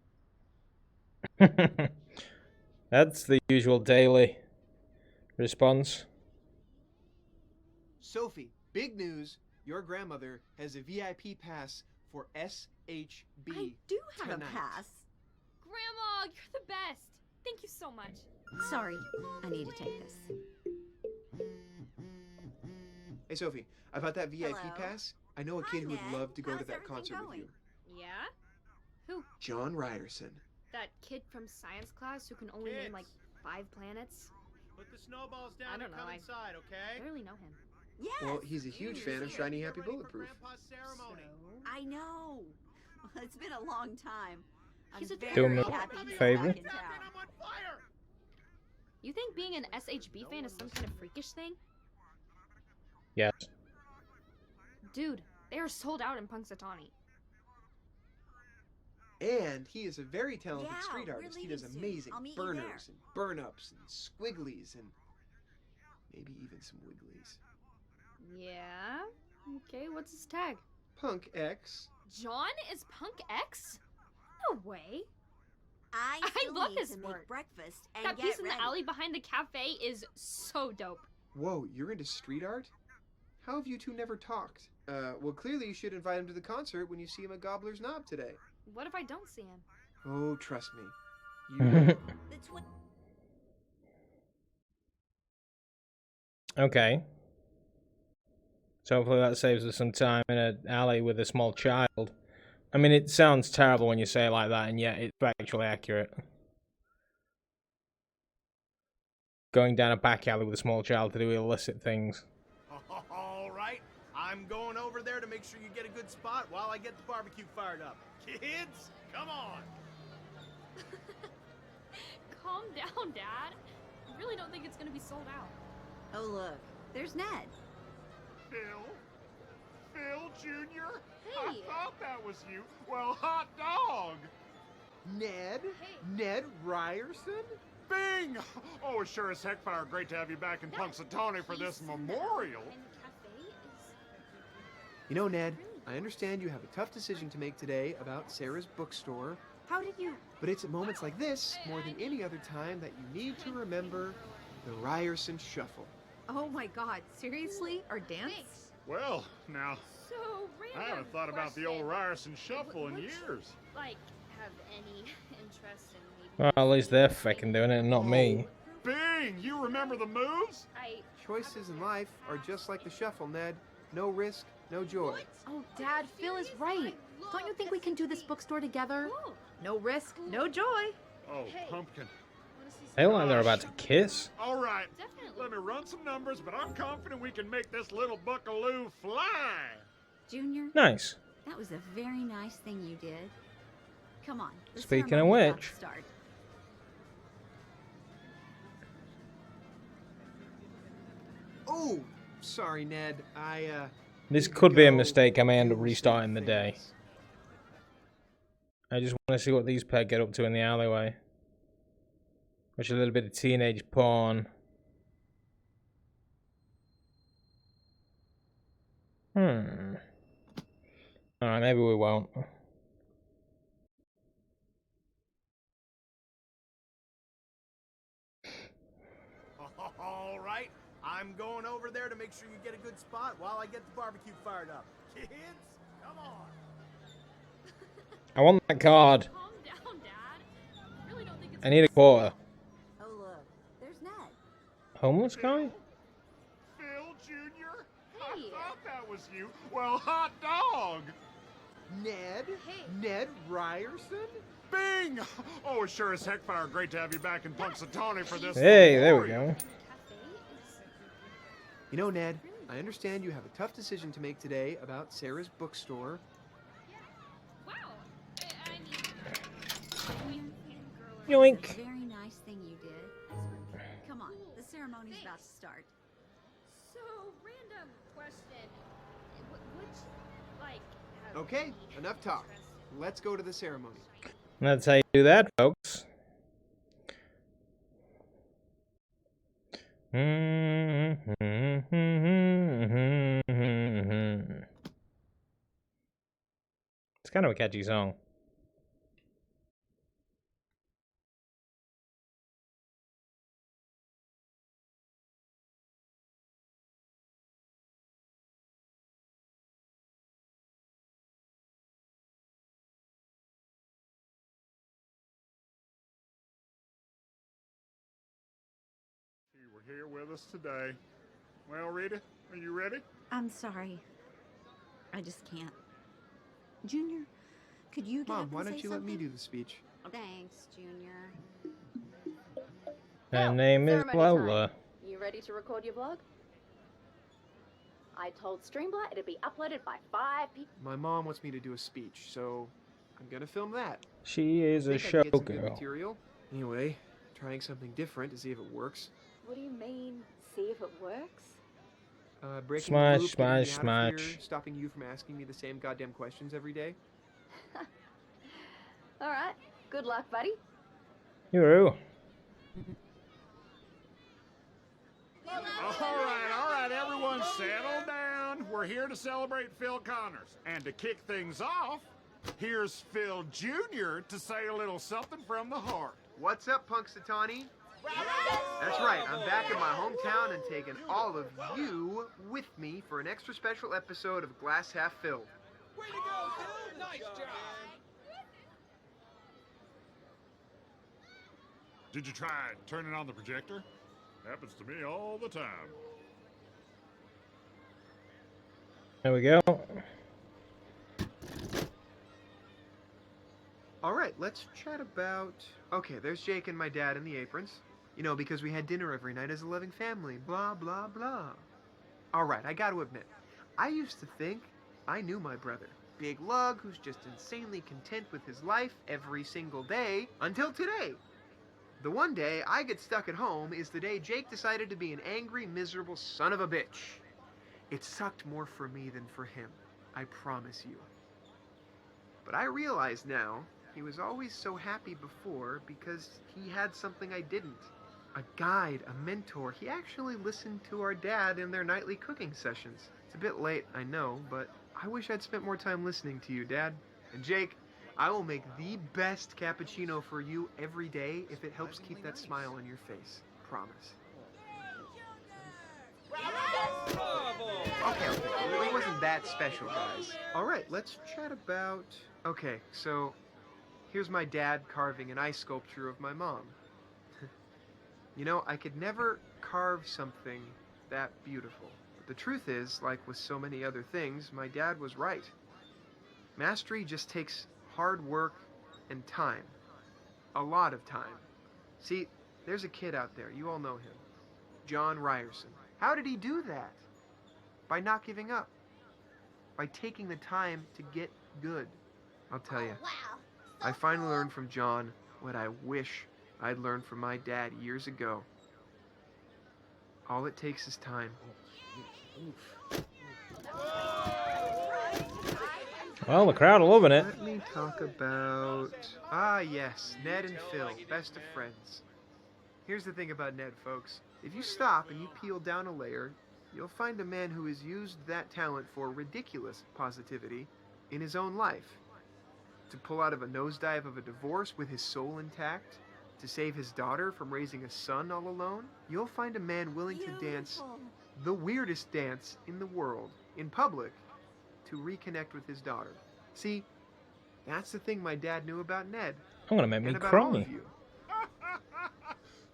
That's the usual daily response. Sophie, big news. Your grandmother has a VIP pass for SHB. I do have tonight. a pass. Grandma, you're the best. Thank you so much. Sorry, I need to take this. Hey, Sophie, about that VIP Hello. pass, I know a Hi, kid who would Ned. love to go to How's that everything concert with going? you. Yeah? Who? John Ryerson. That kid from science class who can only name like 5 planets? Put the snowballs I down don't and know, come I inside, okay? barely know him. Yes. Well, he's a huge fan of Shiny Happy Get ready for Bulletproof. Grandpa's ceremony. I know. It's been a long time. He's I'm a very Do him a happy he's favor. back in town. I'm on fire! You think being an SHB fan is some kind of freakish thing? Yes. Dude, they are sold out in Punxsutawney. And he is a very talented Yeah, street we're artist. He leaving does soon. amazing I'll meet you there. burners and burn-ups and squigglies and maybe even some wigglies. Yeah? Okay, what's his tag? Punk X. John is Punk X? No way. I I still love need his to work. make breakfast and That get piece in ready. the alley behind the cafe is so dope. Whoa, you're into street art? How have you two never talked? Well, clearly you should invite him to the concert when you see him at Gobbler's Knob today. What if I don't see him? Oh, trust me. You will. The Okay. So hopefully that saves us some time in an alley with a small child. I mean, it sounds terrible when you say it like that, and yet it's factually accurate. Going down a back alley with a small child to do illicit things. All right, I'm going over there to make sure you get a good spot while I get the barbecue fired up. Kids, come on! Calm down, Dad. I really don't think it's gonna be sold out. Oh, look. There's Ned. Phil? Phil Jr.? Hey. I thought that was you. Well, hot dog! Ned? Hey. Ned Ryerson? Bing! Oh, it's sure as heck fire great to have you back in Punxsutawney for this memorial. And the cafe is... You know, Ned, I understand you have a tough decision to make today about Sarah's bookstore, How did you... but it's at moments like this, more than any other time, that you need to remember the Ryerson Shuffle. Oh my god, seriously? Our dance? Well, now, So random I haven't thought about the old question. Ryerson Shuffle in Would you, years. like, have any interest in maybe... Well, at least they're fucking doing it and not me. Bing! You remember the moves? Choices in life are just like the shuffle, Ned. No risk, no joy. Oh, Dad, Phil is right. Don't you think we can do this bookstore together? No risk, no joy. Oh, pumpkin. They look like they're about to kiss. All right, Definitely. let me run some numbers, but I'm confident we can make this little buckaloo fly. Junior, Nice. that was a very nice thing you did. Come on. the Speaking of ceremony's about which. to start. Oh, sorry, Ned. This need to could be a go mistake. I may end up do some restarting the day. things. I just want to see what these pair get up to in the alleyway. Watch a little bit of teenage porn. Alright, maybe we won't. All right, I'm going over there to make sure you get a good spot while I get the barbecue fired up. Kids, come on! I want that card. Calm down, Dad. I really don't think it's... I need a quarter. Oh, look. There's Ned. Homeless guy? Phil Jr.? Hey. I thought that was you. Well, hot dog! Ned? Hey. Ned Ryerson? Bing! Oh, it's sure as heck fire great to have you back in Punxsutawney for this Hey, there we memorial. go. Cafe is... You know, Ned, I understand you have a tough decision to make today about Sarah's bookstore. Wow. I mean... Yoink. Very nice thing you did. Come on. The ceremony's about to start. So, random question. Would you, like, have Okay, any enough talk. interest Let's go to the ceremony. That's how you do that, folks. It's kind of a catchy song. You were here with us today. Well, Rita, are you ready? I'm sorry. I just can't. Junior, could you get Mom, up why and don't say you let me something? do the speech? Thanks, Junior. Her Well, name is ceremony Lola. time. You ready to record your vlog? I told Streamler it'd be uploaded by 5 p.m. My mom wants me to do a speech, so I'm gonna film that. She is a I think I can get some good showgirl. material. Anyway, trying something different to see if it works. What do you mean, see if it works? Breaking Smash, the loop, getting me smash, out of here, smash. stopping you from asking me the same goddamn questions every day. Alright, good luck, buddy. Yoo-hoo. All right, everyone settle down. We're here to celebrate Phil Connors. And to kick things off, here's Phil Jr. to say a little something from the heart. What's up, Punxsutawney? That's right, I'm back in my hometown and taking all of you with me for an extra special episode of Glass Half Filled. Way to go, Phil! Nice job! Did you try turning on the projector? Happens to me all the time. There we go. All right, let's chat about... Okay, there's Jake and my dad in the aprons. You know, because we had dinner every night as a loving family. Blah, blah, blah. All right, I gotta admit, I used to think I knew my brother. Big lug who's just insanely content with his life every single day until today. The one day I get stuck at home is the day Jake decided to be an angry, miserable son of a bitch. It sucked more for me than for him, I promise you. But I realize now he was always so happy before because he had something I didn't. A guide, a mentor. He actually listened to our dad in their nightly cooking sessions. It's a bit late, I know, but I wish I'd spent more time listening to you, Dad. And Jake, I will make the best cappuccino for you every day if it helps keep that smile on your face. Promise. Okay, it wasn't that special, guys. All right, let's chat about... Okay, so here's my dad carving an ice sculpture of my mom. You know, I could never carve something that beautiful. But the truth is, like with so many other things, my dad was right. Mastery just takes hard work and time. A lot of time. See, there's a kid out there, you all know him. John Ryerson. How did he do that? By not giving up. By taking the time to get good. I'll tell you. I finally learned from John what I wish I'd learned from my dad years ago. All it takes is time. Well, the crowd are loving it. Let me talk about... Ah, yes, Ned and Phil, best of friends. Here's the thing about Ned, folks. If you stop and you peel down a layer, you'll find a man who has used that talent for ridiculous positivity in his own life. To pull out of a nosedive of a divorce with his soul intact, to save his daughter from raising a son all alone, you'll find a man willing to dance the weirdest dance in the world, in public, to reconnect with his daughter. See, that's the thing my dad knew about Ned. I'm gonna make me and about all cry. of you.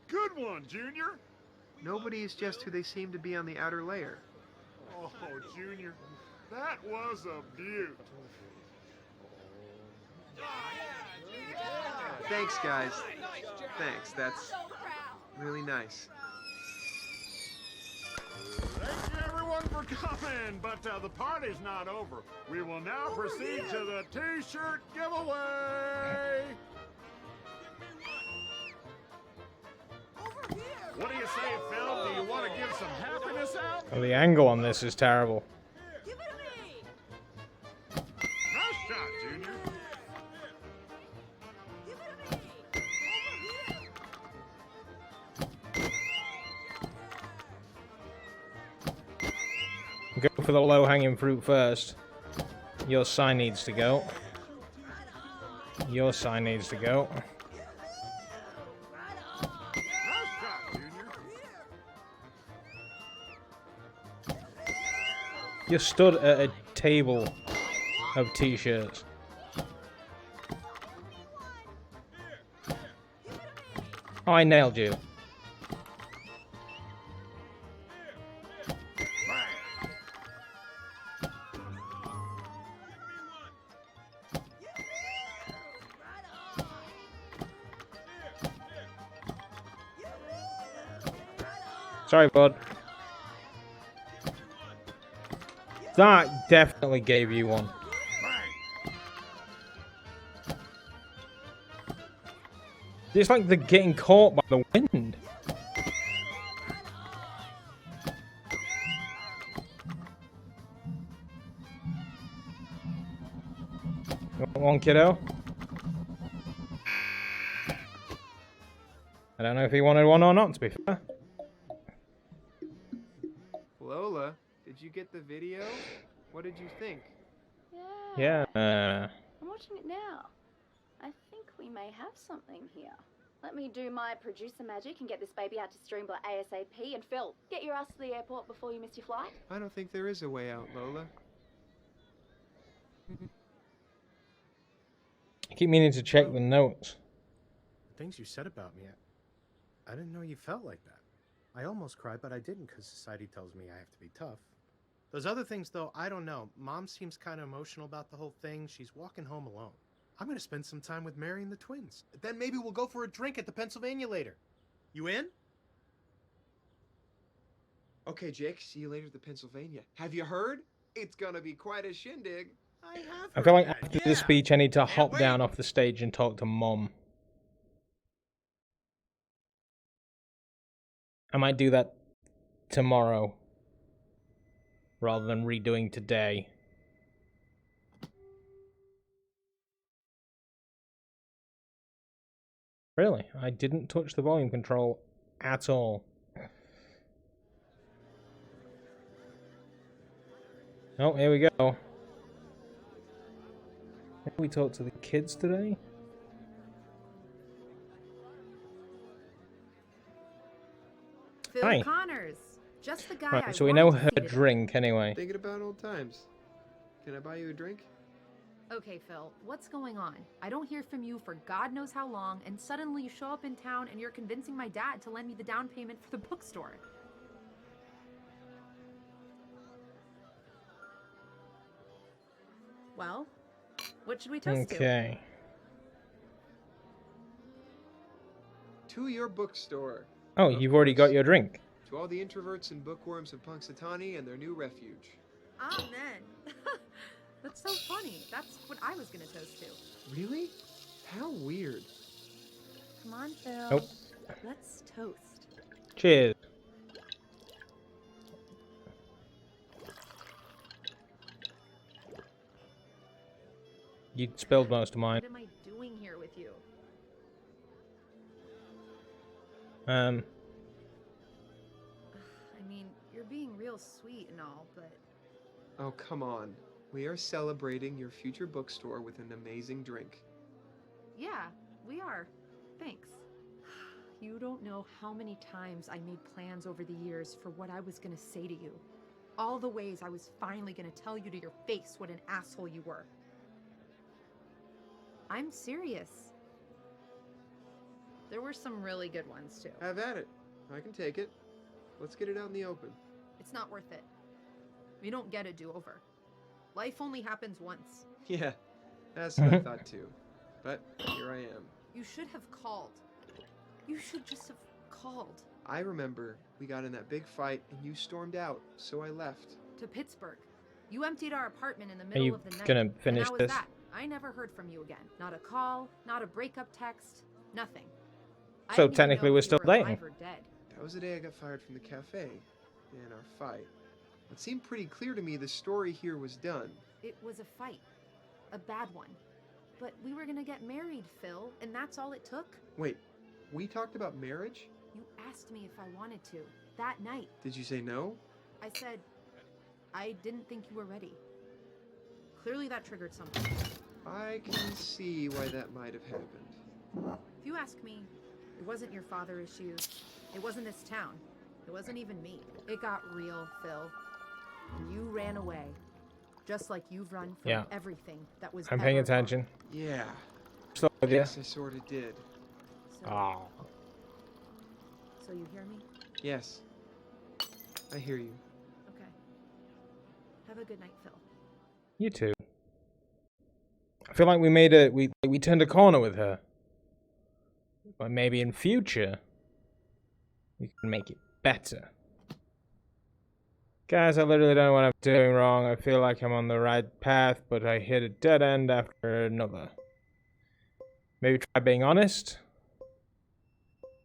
Good one, Junior. Nobody is just who they seem to be on the outer layer. Oh, Junior, that was a beaut. Thanks, guys. Thanks, that's really nice. Thank you, everyone, for coming, but the party's not over. We will now proceed to the T-shirt giveaway. What do you say, Phil? Do you want to give some happiness out? Oh, the angle on this is terrible. Nice shot, Junior. Go for the low-hanging fruit first. Your sign needs to go. Your sign needs to go. You're stood at a table of t-shirts. Oh, I nailed you. Sorry, bud. That definitely gave you one. It's like they're getting caught by the wind. You want one, kiddo? I don't know if he wanted one or not, to be fair. Lola, did you get the video? What did you think? Yeah. I'm watching it now. I think we may have something here. Let me do my producer magic and get this baby out to stream by ASAP. And Phil, get your ass to the airport before you miss your flight. I don't think there is a way out, Lola. I keep meaning to check the notes. The things you said about me, I didn't know you felt like that. I almost cried, but I didn't because society tells me I have to be tough. Those other things, though, I don't know. Mom seems kind of emotional about the whole thing. She's walking home alone. I'm going to spend some time with Mary and the twins. Then maybe we'll go for a drink at the Pennsylvania later. You in? Okay, Jake, see you later at the Pennsylvania. Have you heard? It's gonna be quite a shindig. I feel like after this speech I need to hop down off the stage and talk to Mom. I might do that tomorrow rather than redoing today. Really? I didn't touch the volume control at all. Oh, here we go. Maybe we talk to the kids today? Phil Hi. Connors. Just the guy Right, so we know her drink anyway. Thinking about old times. Can I buy you a drink? Okay, Phil, what's going on? I don't hear from you for God knows how long, and suddenly you show up in town and you're convincing my dad to lend me the down payment for the bookstore. Well, what should we toast to? Okay. To your bookstore. Oh, you've already got your drink. To all the introverts and bookworms of Punxsutawney and their new refuge. Amen. That's so funny. That's what I was gonna toast to. Really? How weird. Come on, Phil. Nope. Let's toast. Cheers. You spilled most of mine. What am I doing here with you? I mean, you're being real sweet and all, but... Oh, come on. We are celebrating your future bookstore with an amazing drink. Yeah, we are. Thanks. You don't know how many times I made plans over the years for what I was gonna say to you. All the ways I was finally gonna tell you to your face what an asshole you were. I'm serious. There were some really good ones, too. Have at it. I can take it. Let's get it out in the open. It's not worth it. We don't get a do-over. Life only happens once. Yeah, that's what I thought too. But here I am. You should have called. You should just have called. I remember we got in that big fight and you stormed out, so I left. To Pittsburgh. You emptied our apartment in the Are middle you of the night. gonna finish and this? That. I never heard from you again. Not a call, not a breakup text, nothing. I So didn't even technically know we're if you still were dating. alive or dead. That was the day I got fired from the cafe, and our fight. It seemed pretty clear to me the story here was done. It was a fight. A bad one. But we were gonna get married, Phil, and that's all it took? Wait, we talked about marriage? You asked me if I wanted to, that night. Did you say no? I said, I didn't think you were ready. Clearly that triggered something. I can see why that might have happened. If you ask me, it wasn't your father issues. It wasn't this town. It wasn't even me. It got real, Phil. And you ran away. Just like you've run from everything that was I'm paying ever attention. wrong. Yeah. Still with you? Yes, I sort of did. Oh. So you hear me? Yes. I hear you. Okay. Have a good night, Phil. You too. I feel like we turned a corner with her. But maybe in future we can make it better. Guys, I literally don't know what I'm doing wrong. I feel like I'm on the right path, but I hit a dead end after another. Maybe try being honest.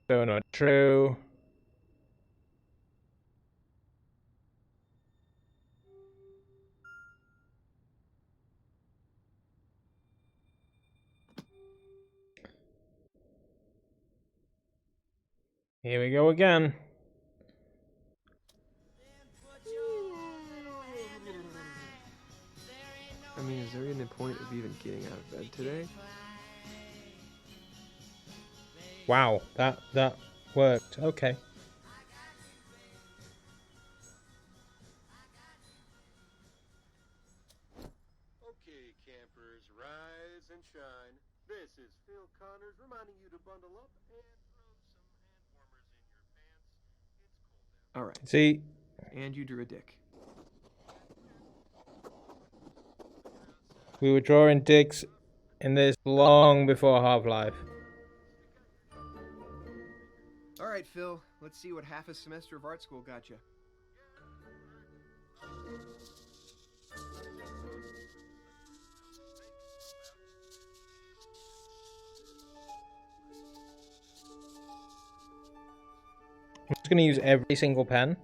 So not true. Here we go again. I mean, is there even a point of even getting out of bed today? Wow, that worked. Okay. Okay, campers, rise and shine. This is Phil Connors reminding you to bundle up and throw some hand warmers in your pants. It's cold out. All right. See? And you drew a dick. We were drawing dicks in this long before Half-Life. All right, Phil. Let's see what half a semester of art school got you. I'm just going to use every single pen.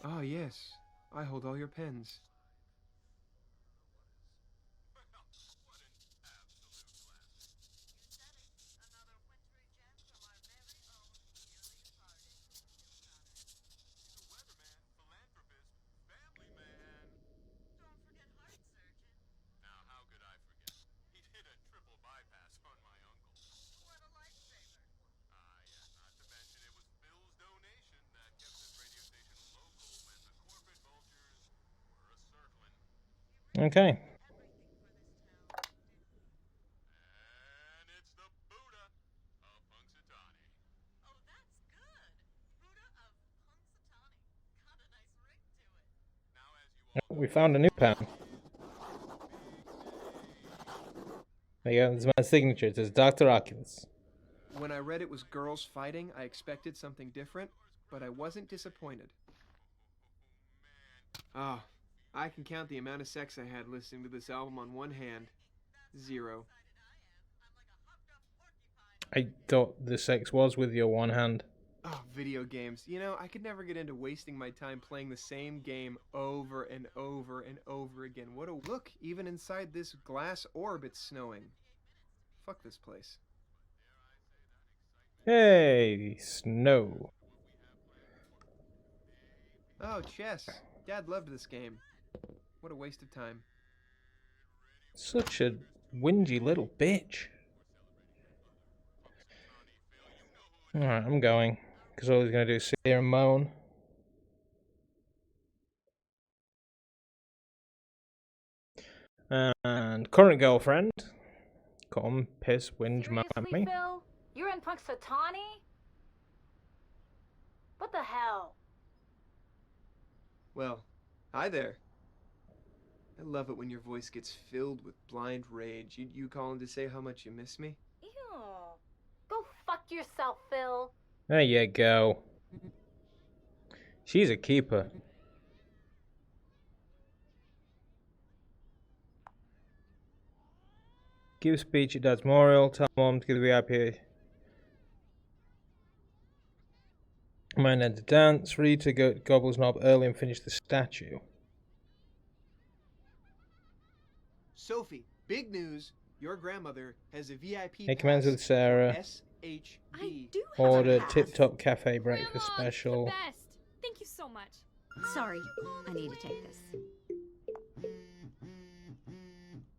Ah, yes. I hold all your pens. Okay. We found a new pen. There you go, this is my signature. It says Dr. Oculus. When I read it was girls fighting, I expected something different, but I wasn't disappointed. Ah, I can count the amount of sex I had listening to this album on one hand. 0. I thought the sex was with your one hand. Oh, video games. You know, I could never get into wasting my time playing the same game over and over and over again. What a look, even inside this glass orb it's snowing. Fuck this place. Hey, snow. Oh, chess. Dad loved this game. What a waste of time. Such a whingy little bitch. Alright, I'm going. Because all he's going to do is sit here and moan. And current girlfriend. Come, piss, whinge, moan at me. Phil? You're in Punxsutawney? What the hell? Well, hi there. I love it when your voice gets filled with blind rage. You calling to say how much you miss me? Ew. Go fuck yourself, Phil. There you go. She's a keeper. Give speech at Dad's memorial. Tell Mom to give the VIP. Remind Ned to dance. Read to go to Gobble's Knob early and finish the statue. Sophie, big news. Your grandmother has a VIP Make amends with Sarah. SHB. Order Tip Top Cafe breakfast special. Best. Thank you so much. Sorry, I need to take this.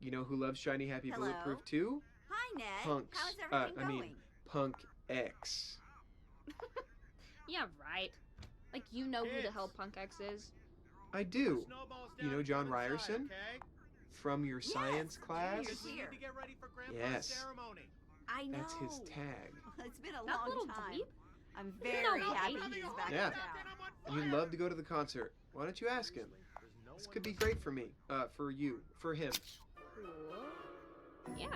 You know who loves shiny happy Hello? bulletproof too? Hi, Ned. Punks. How's everything I going? mean, Punk X. Yeah, right. Like, you know who the hell Punk X is? I do. You know John Ryerson? From your science class? Yes. I know. That's his tag. It's been a That long little time. dweeb? I'm You very know, happy baby. he's back Yeah. in town. And he'd love to go to the concert. Why don't you ask him? This could be great for me. For you. For him. Cool. Yeah,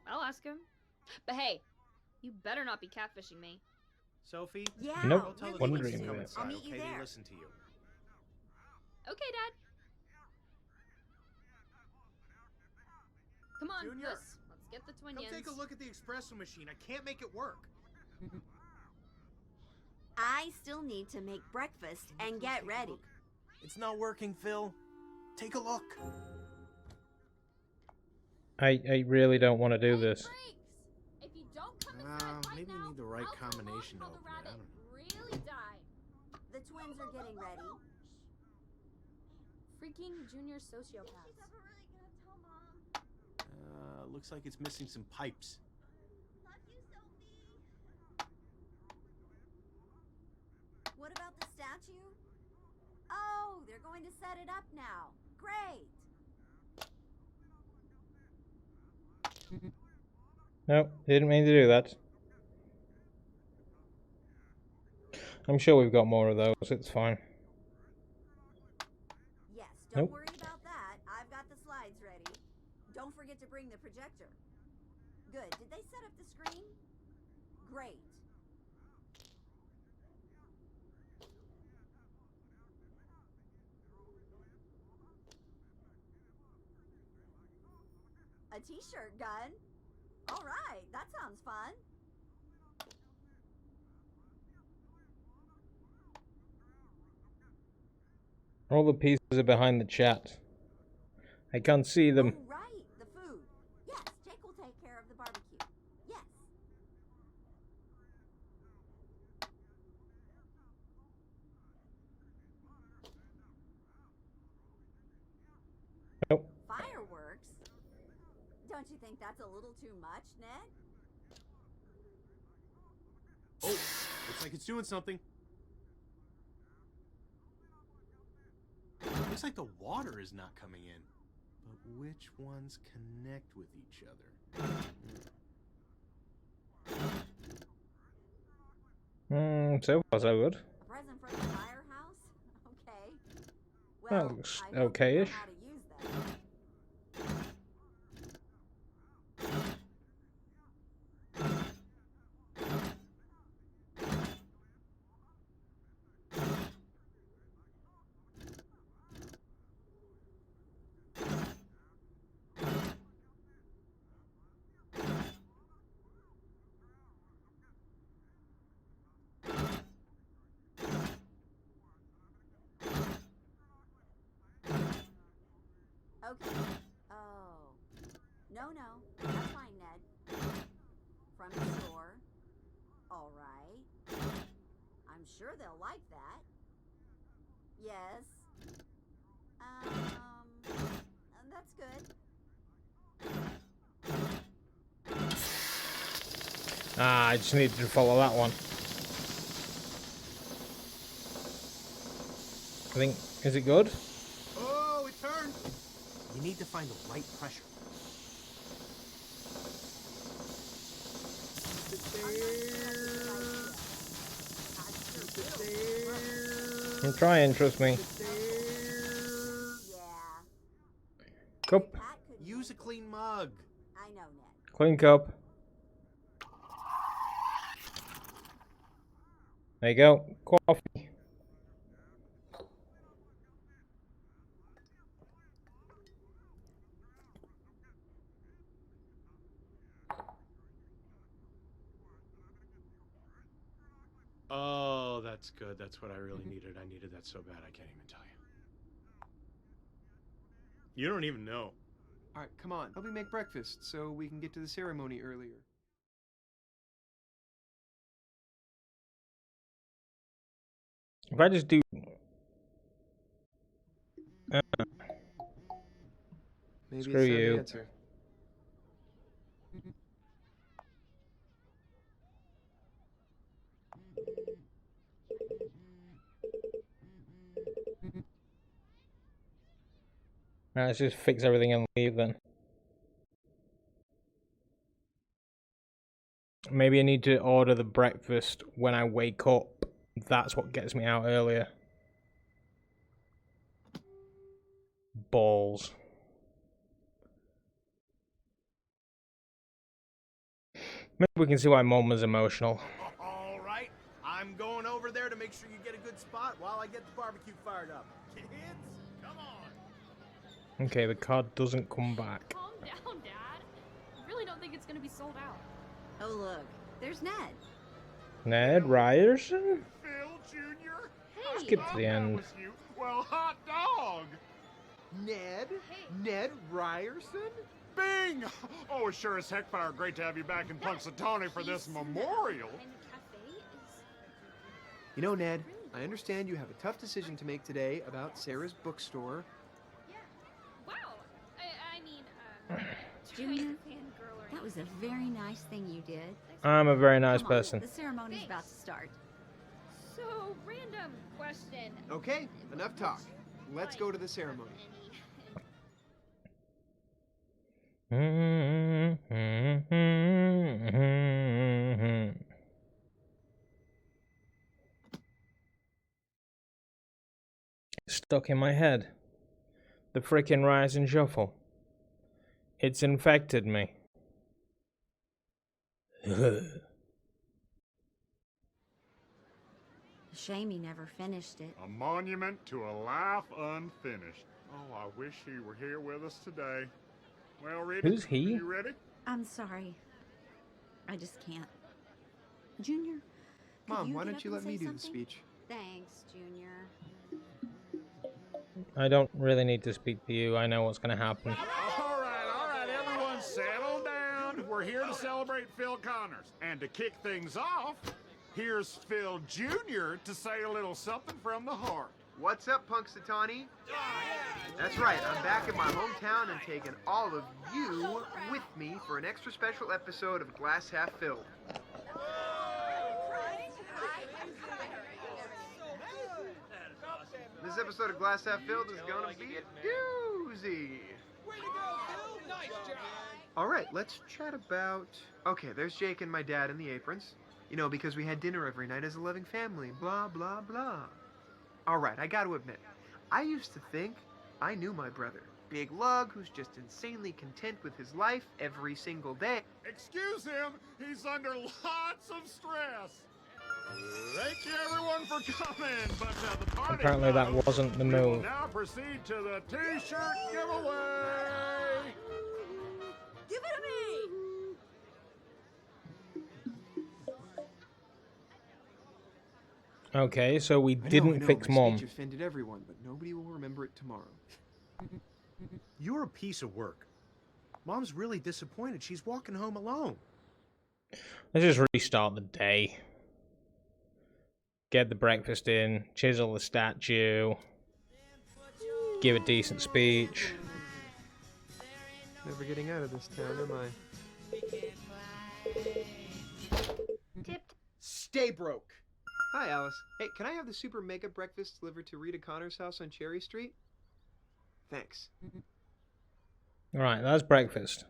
I'll ask him. But hey, you better not be catfishing me. Sophie? Yeah. Nope, Go tell the wouldn't police dream to of come it. inside, I'll meet you okay? They there. listen to you. Okay, Dad. Come on, Junior. Puss. Let's get the Come twinions. take a look at the espresso machine. I can't make it work. I still need to make breakfast and get ready. It's not working, Phil. Take a look. I really don't want to do this. If you don't come inside right Maybe now, you need the right I'll go combination to until the open it. I rabbit don't know. really die. The twins are getting ready. Freaking junior sociopaths. Looks like it's missing some pipes. What about the statue? Oh, they're going to set it up now. Great. Nope, didn't mean to do that. I'm sure we've got more of those, it's fine. Yes, don't Nope. worry about that. I've got the slides ready. Don't forget to bring the projector. Good. Did they set up the screen? Great. A t-shirt gun? All right, that sounds fun. All the pieces are behind the chat. I can't see them. Oh, right, the food. Yes, Jake will take care of the barbecue. Yes. Nope. Fireworks? Don't you think that's a little too much, Ned? Oh, looks like it's doing something. Looks like the water is not coming in. But which ones connect with each other? So far so good. A present from the firehouse? Okay. That Well, looks I hope you know okay-ish. how to use them. Okay. Oh. No, that's fine, Ned. From the store. All right. I'm sure they'll like that. Yes. That's good. Ah, I just needed to follow that one. I think, is it good? Oh, it turned! You need to find the right pressure. I'm trying, trust me. Yeah. Cup. Use a clean mug. I know, Ned. Clean cup. There you go. Coffee. that's good. That's what I really needed. I needed that so bad I can't even tell you. You don't even know. All right, come on. Help me make breakfast so we can get to the ceremony earlier. If I just do... Maybe Screw it's time you. to answer. Right, let's just fix everything and leave then. Maybe I need to order the breakfast when I wake up. That's what gets me out earlier. Balls. Maybe we can see why Mum was emotional. All right, I'm going over there to make sure you get a good spot while I get the barbecue fired up. Kids, come on. Okay, the card doesn't come back. Calm down, Dad. I really don't think it's gonna be sold out. Oh, look. There's Ned. Ned Ryerson? Phil Jr.? Let's get to the end. Well, hot dog! Ned? Ned Ryerson? Bing! Oh, sure as heck fire great to have you back in Punxsutawney for this memorial. And the cafe is... You know, Ned, I understand you have a tough decision to make today about Sarah's bookstore. Yeah. Wow. I mean, Junior, fangirl or that was a very nice thing you did. I'm a very nice Come on, person. the ceremony's about to start. So, random question. Okay, enough talk. Let's go to the ceremony. Stuck in my head. The frickin' rise and shuffle. It's infected me. Shame he never finished it. A monument to a life unfinished. Oh, I wish he were here with us today. Well, Rita, Who's he? You ready? I'm sorry. I just can't. Junior, could Mom, you why get don't up you and let say me do the something? speech? Thanks, Junior. I don't really need to speak to you. I know what's gonna happen. All right, everyone settle down. We're here to celebrate Phil Connors. And to kick things off, here's Phil Jr. to say a little something from the heart. What's up, Punxsutawney? That's right, I'm back in my hometown and taking all of you with me for an extra special episode of Glass Half Filled. This episode of Glass Half Filled is gonna be a doozy. All right, let's chat about... Okay, there's Jake and my dad in the aprons. You know, because we had dinner every night as a loving family, blah, blah, blah. All right, I gotta admit, I used to think I knew my brother. Big lug who's just insanely content with his life every single day. Excuse him, he's under lots of stress. Thank you everyone for coming, but the party Apparently that wasn't the we will move. now proceed to the t-shirt giveaway. Give it to me! Okay, so we didn't fix my Mom. speech offended everyone, but nobody will remember it tomorrow. You're a piece of work. Mom's really disappointed. She's walking home alone. Let's just restart the day. Get the breakfast in, chisel the statue, give a decent speech. Never getting out of this town, am I? Tipped. Stay broke. Hi, Alice. Hey, can I have the super mega breakfast delivered to Rita Connor's house on Cherry Street? Thanks. Alright, that's breakfast.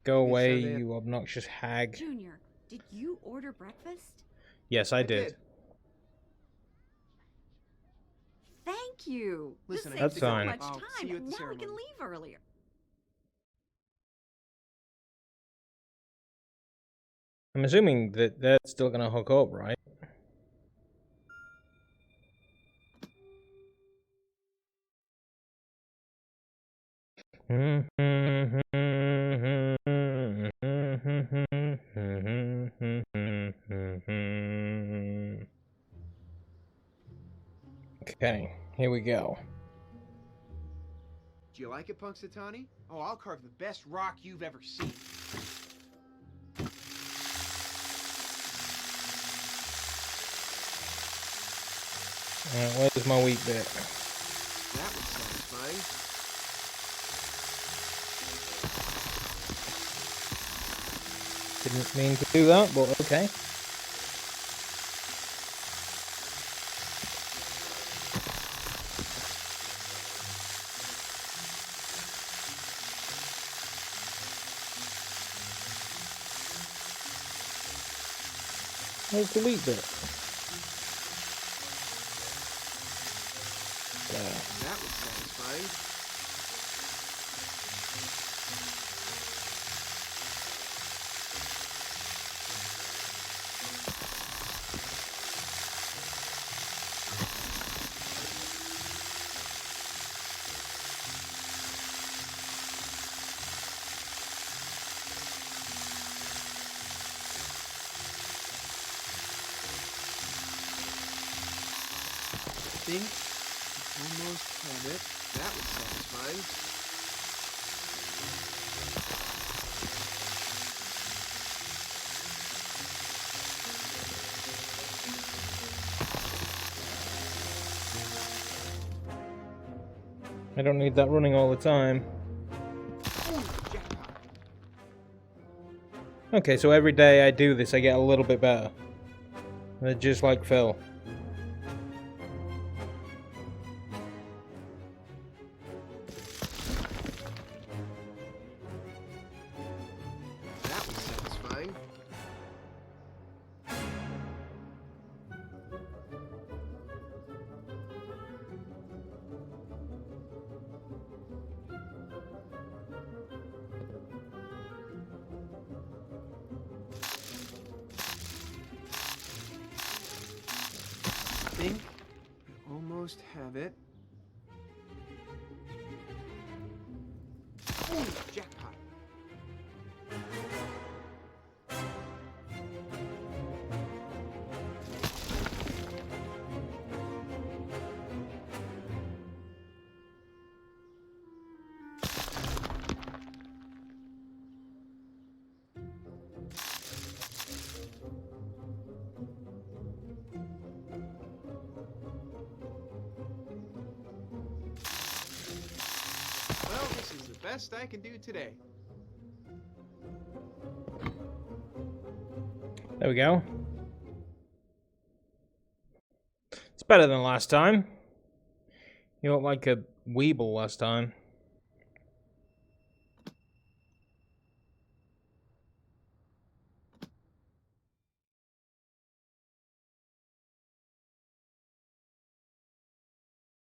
Go away, you obnoxious hag. Junior, did you order breakfast? Yes, I did. Thank you. Listen, this That's saves so fine. much I'll time. see you at the Now we ceremony. can leave earlier. I'm assuming that they're still gonna hook up, right? Okay, here we go. Do you like it, Punxsutawney? Oh, I'll carve the best rock you've ever seen. Where's my weak bit? That was satisfying. Didn't mean to do that, but okay. Where's the weak bit? There. That was satisfying. I think almost had it. That was satisfying. I don't need that running all the time. Okay, so every day I do this, I get a little bit better. Just like Phil. That was satisfying. I think we almost have it. Ooh, jackpot. Well, this is the best I can do today. There we go. It's better than last time. You look like a weeble last time.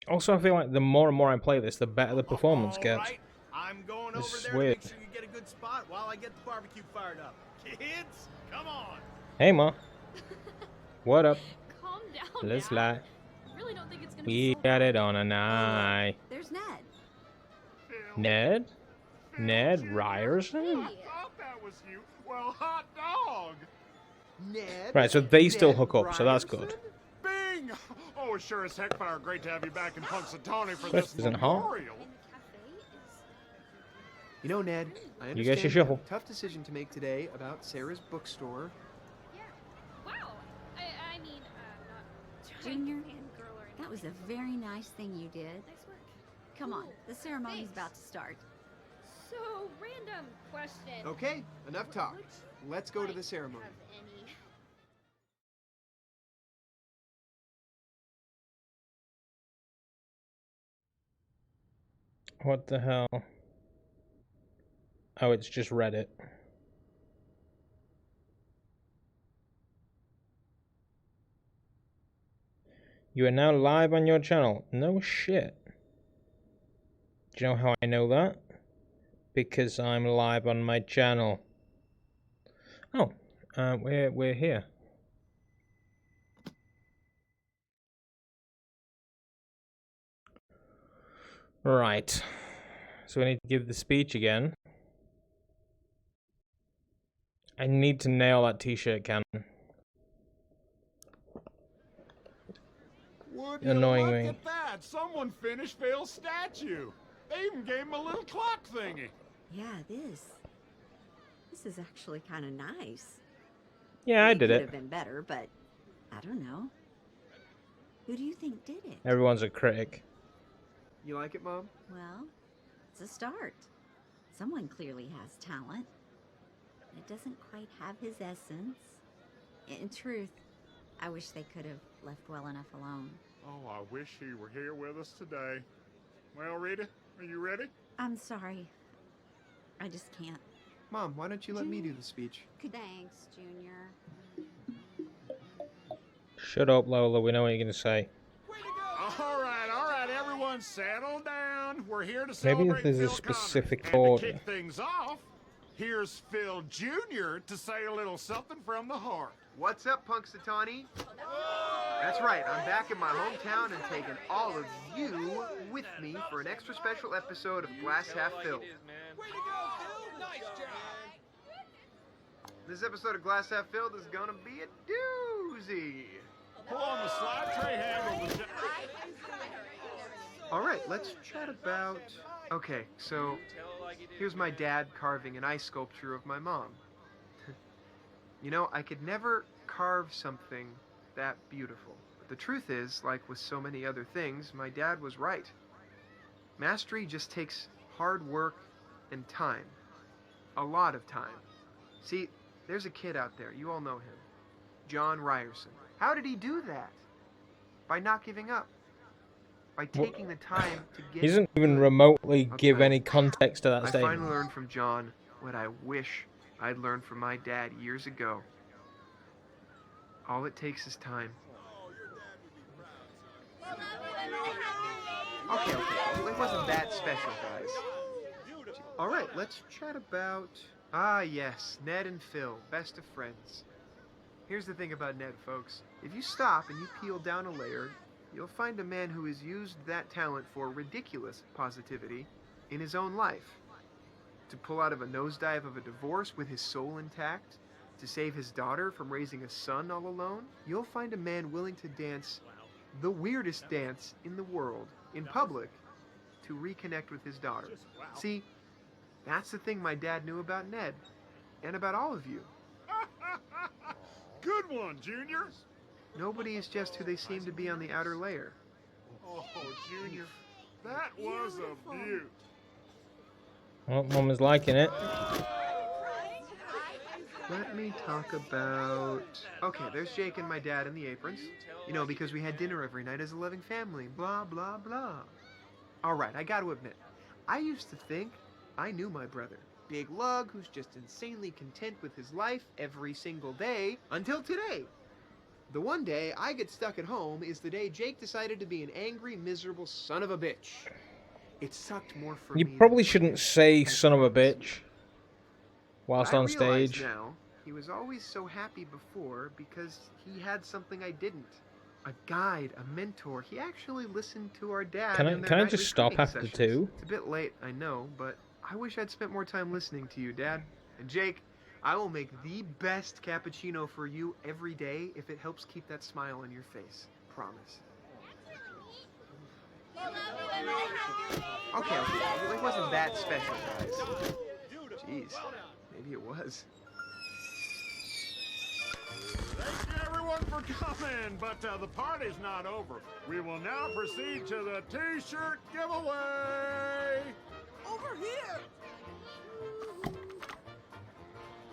Also, I feel like the more and more I play this, the better the performance gets. Right. I'm going This over is there to weird. make sure you get a good spot while I get the barbecue fired up. Kids, come on. Hey, Ma. What up? Calm down. Let's now. lie. I really don't think it's gonna We be so got bad. it on a night. There's Ned. Ned? Ned Ryerson? I thought that was you. Well, hot dog. Ned. Right, so they still Ned hook up, so that's Ryerson? good. Bing! Oh, it's sure as heck fire great to have you back in Punxsutawney for This this isn't hot. memorial. You know, Ned, I You get your understand you have shovel. a tough decision to make today about Sarah's bookstore. Wow. I mean, not Junior, trying to fangirl or that was a anything. very nice thing you did. Nice work. Come on, Cool. the ceremony's Thanks. about to start. So, random question. Okay, enough talk. Would Let's go to like the ceremony. have any- What the hell? Oh, it's just Reddit. You are now live on your channel. No shit. Do you know how I know that? Because I'm live on my channel. Oh, we're here. Right. So I need to give the speech again. I need to nail that t-shirt cannon. Would Annoying you look me. at that? Someone finished Phil's statue. They even gave him a little clock thingy. Yeah, this is actually kind of nice. Yeah, I It did could it. have been better, but I don't know. Who do you think did it? Everyone's a critic. You like it, Mom? Well, it's a start. Someone clearly has talent. It doesn't quite have his essence. In truth, I wish they could have left well enough alone. Oh, I wish he were here with us today. Well, Rita, are you ready? I'm sorry. I just can't. Mom, why don't you let me do the speech? Thanks, Junior. Shut up, Lola. We know what you're going to say. All right, everyone, settle down. We're here to Maybe celebrate there's a Phil specific Connors. And order. to kick things off, here's Phil Jr. to say a little something from the heart. What's up, Punxsutawney? That's right, I'm back in my hometown and taking all of you with me for an extra special episode of Glass Half Filled. This episode of Glass Half Filled is gonna be a doozy. Pull on the slide tray handle. Alright, let's chat about... Okay, so here's my dad carving an ice sculpture of my mom. You know, I could never carve something that beautiful. But the truth is, like with so many other things, my dad was right. Mastery just takes hard work and time. A lot of time. See, there's a kid out there, you all know him. John Ryerson. How did he do that? By not giving up. By taking the time to get... He doesn't even remotely give any context to that I statement. finally learned from John what I wish I'd learned from my dad years ago. All it takes is time. Okay, well, it wasn't that special, guys. Alright, let's chat about... Ah, yes, Ned and Phil, best of friends. Here's the thing about Ned, folks. If you stop and you peel down a layer, you'll find a man who has used that talent for ridiculous positivity in his own life. To pull out of a nosedive of a divorce with his soul intact, to save his daughter from raising a son all alone, you'll find a man willing to dance the weirdest dance in the world, in public, to reconnect with his daughter. See, that's the thing my dad knew about Ned, and about all of you. Good one, Junior. Nobody is just who they seem to be on the outer layer. Oh, Junior, that was a beaut. Well, Mum is liking it. Let me talk about... Okay, there's Jake and my dad in the aprons. You know, because we had dinner every night as a loving family. Blah, blah, blah. Alright, I gotta admit, I used to think I knew my brother. Big lug who's just insanely content with his life every single day, until today. The one day I get stuck at home is the day Jake decided to be an angry, miserable son of a bitch. It sucked more for me. You probably shouldn't say son of a bitch whilst I on realize stage. now, he was always so happy before because he had something I didn't. A guide, a mentor. He actually listened to our dad. Can I in their can I nightly just stop training after sessions. 2? It's a bit late, I know, but I wish I'd spent more time listening to you, Dad. And Jake, I will make the best cappuccino for you every day if it helps keep that smile on your face. Promise. Okay, well, it wasn't that special, guys. Jeez, maybe it was. Thank you, everyone, for coming, but the party's not over. We will now proceed to the T-shirt giveaway. Over here!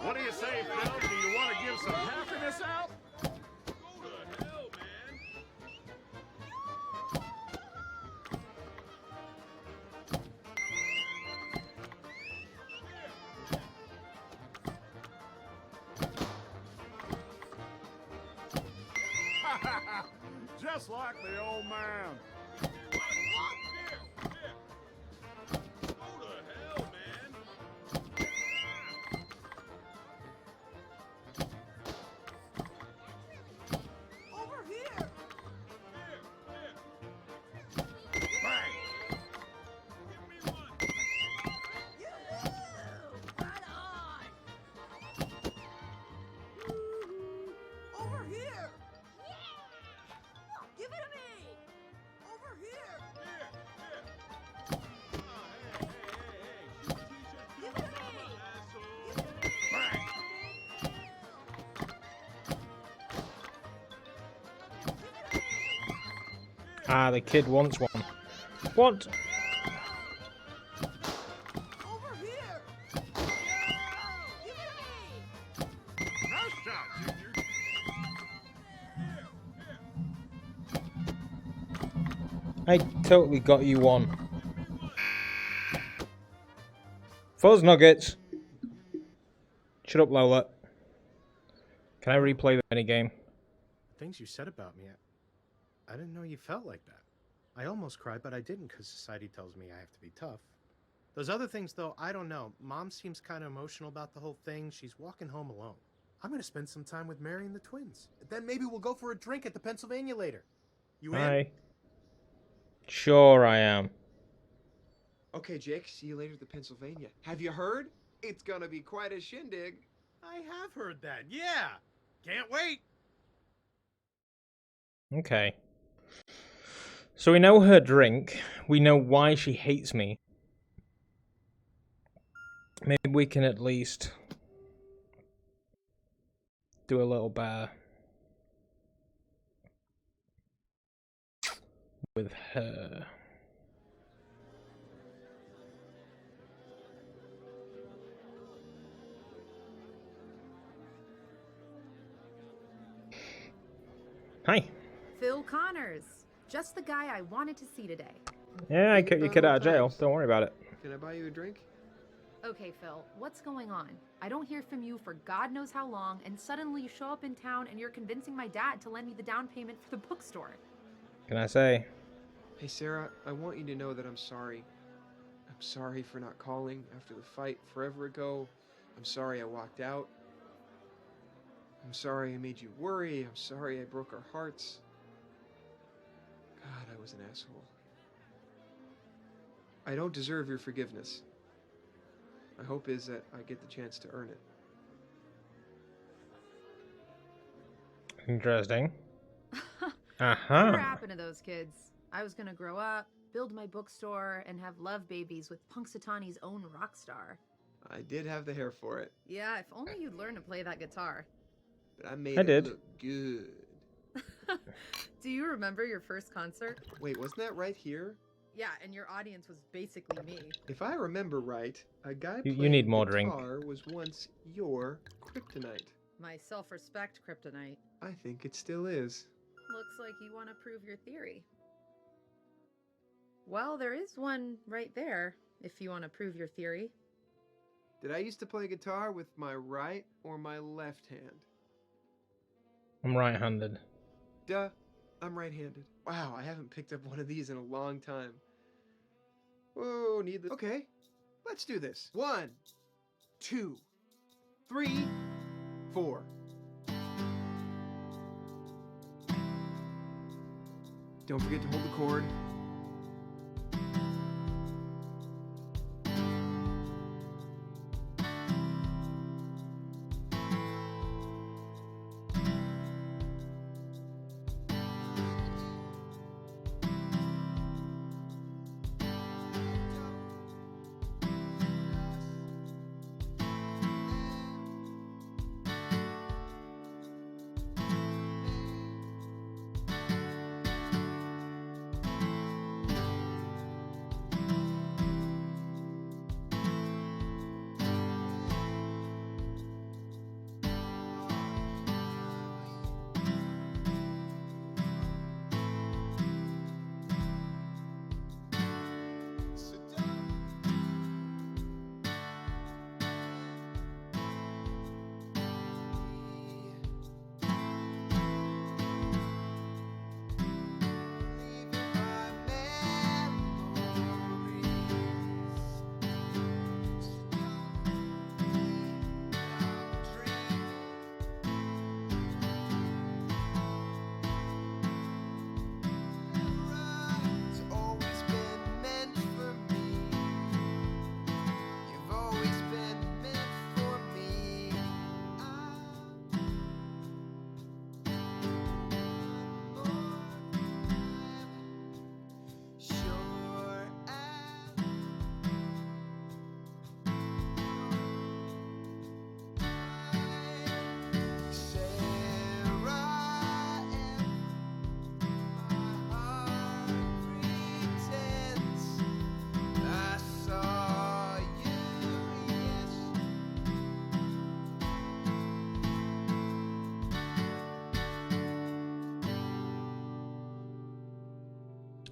What do you say, Phil? Do you want to give some happiness out? Just like the old man. Over here! Ah, the kid wants one. What? Over here! Give it to me! Nice shot, Junior. I totally got you one. Fuzz nuggets. Shut up, Lola. Can I replay the minigame? Things you said about me, I didn't know you felt like that. I almost cried, but I didn't because society tells me I have to be tough. Those other things, though, I don't know. Mom seems kind of emotional about the whole thing. She's walking home alone. I'm going to spend some time with Mary and the twins. Then maybe we'll go for a drink at the Pennsylvania later. You in? Hi. Sure I am. Okay, Jake, see you later at the Pennsylvania. Have you heard? It's gonna be quite a shindig. I have heard that, yeah. Can't wait. Okay. So we know her drink. We know why she hates me. Maybe we can at least do a little better with her. Hi. Phil Connors. Just the guy I wanted to see today. Yeah, I cut your kid out of jail. Don't worry about it. Can I buy you a drink? Okay, Phil, what's going on? I don't hear from you for God knows how long, and suddenly you show up in town and you're convincing my dad to lend me the down payment for the bookstore. Can I say? Hey, Sarah, I want you to know that I'm sorry. I'm sorry for not calling after the fight forever ago. I'm sorry I walked out. I'm sorry I made you worry. I'm sorry I broke our hearts. God, I was an asshole. I don't deserve your forgiveness. My hope is that I get the chance to earn it. Interesting. Whatever happened to those kids? I was gonna grow up, build my bookstore, and have love babies with Punxsutawney's own rock star. I did have the hair for it, Yeah, if only you'd learn to play that guitar. but I made I it did. look good. Do you remember your first concert? Wait, wasn't that right here? Yeah, and your audience was basically me. If I remember right, a guy You playing need more drink. guitar was once your kryptonite. My self-respect kryptonite. I think it still is. Looks like you want to prove your theory. Well, there is one right there, if you want to prove your theory. Did I used to play guitar with my right or my left hand? I'm right-handed. Duh, I'm right-handed. Wow, I haven't picked up one of these in a long time. Whoa, need the... Okay, let's do this. 1, 2, 3, 4. Don't forget to hold the chord.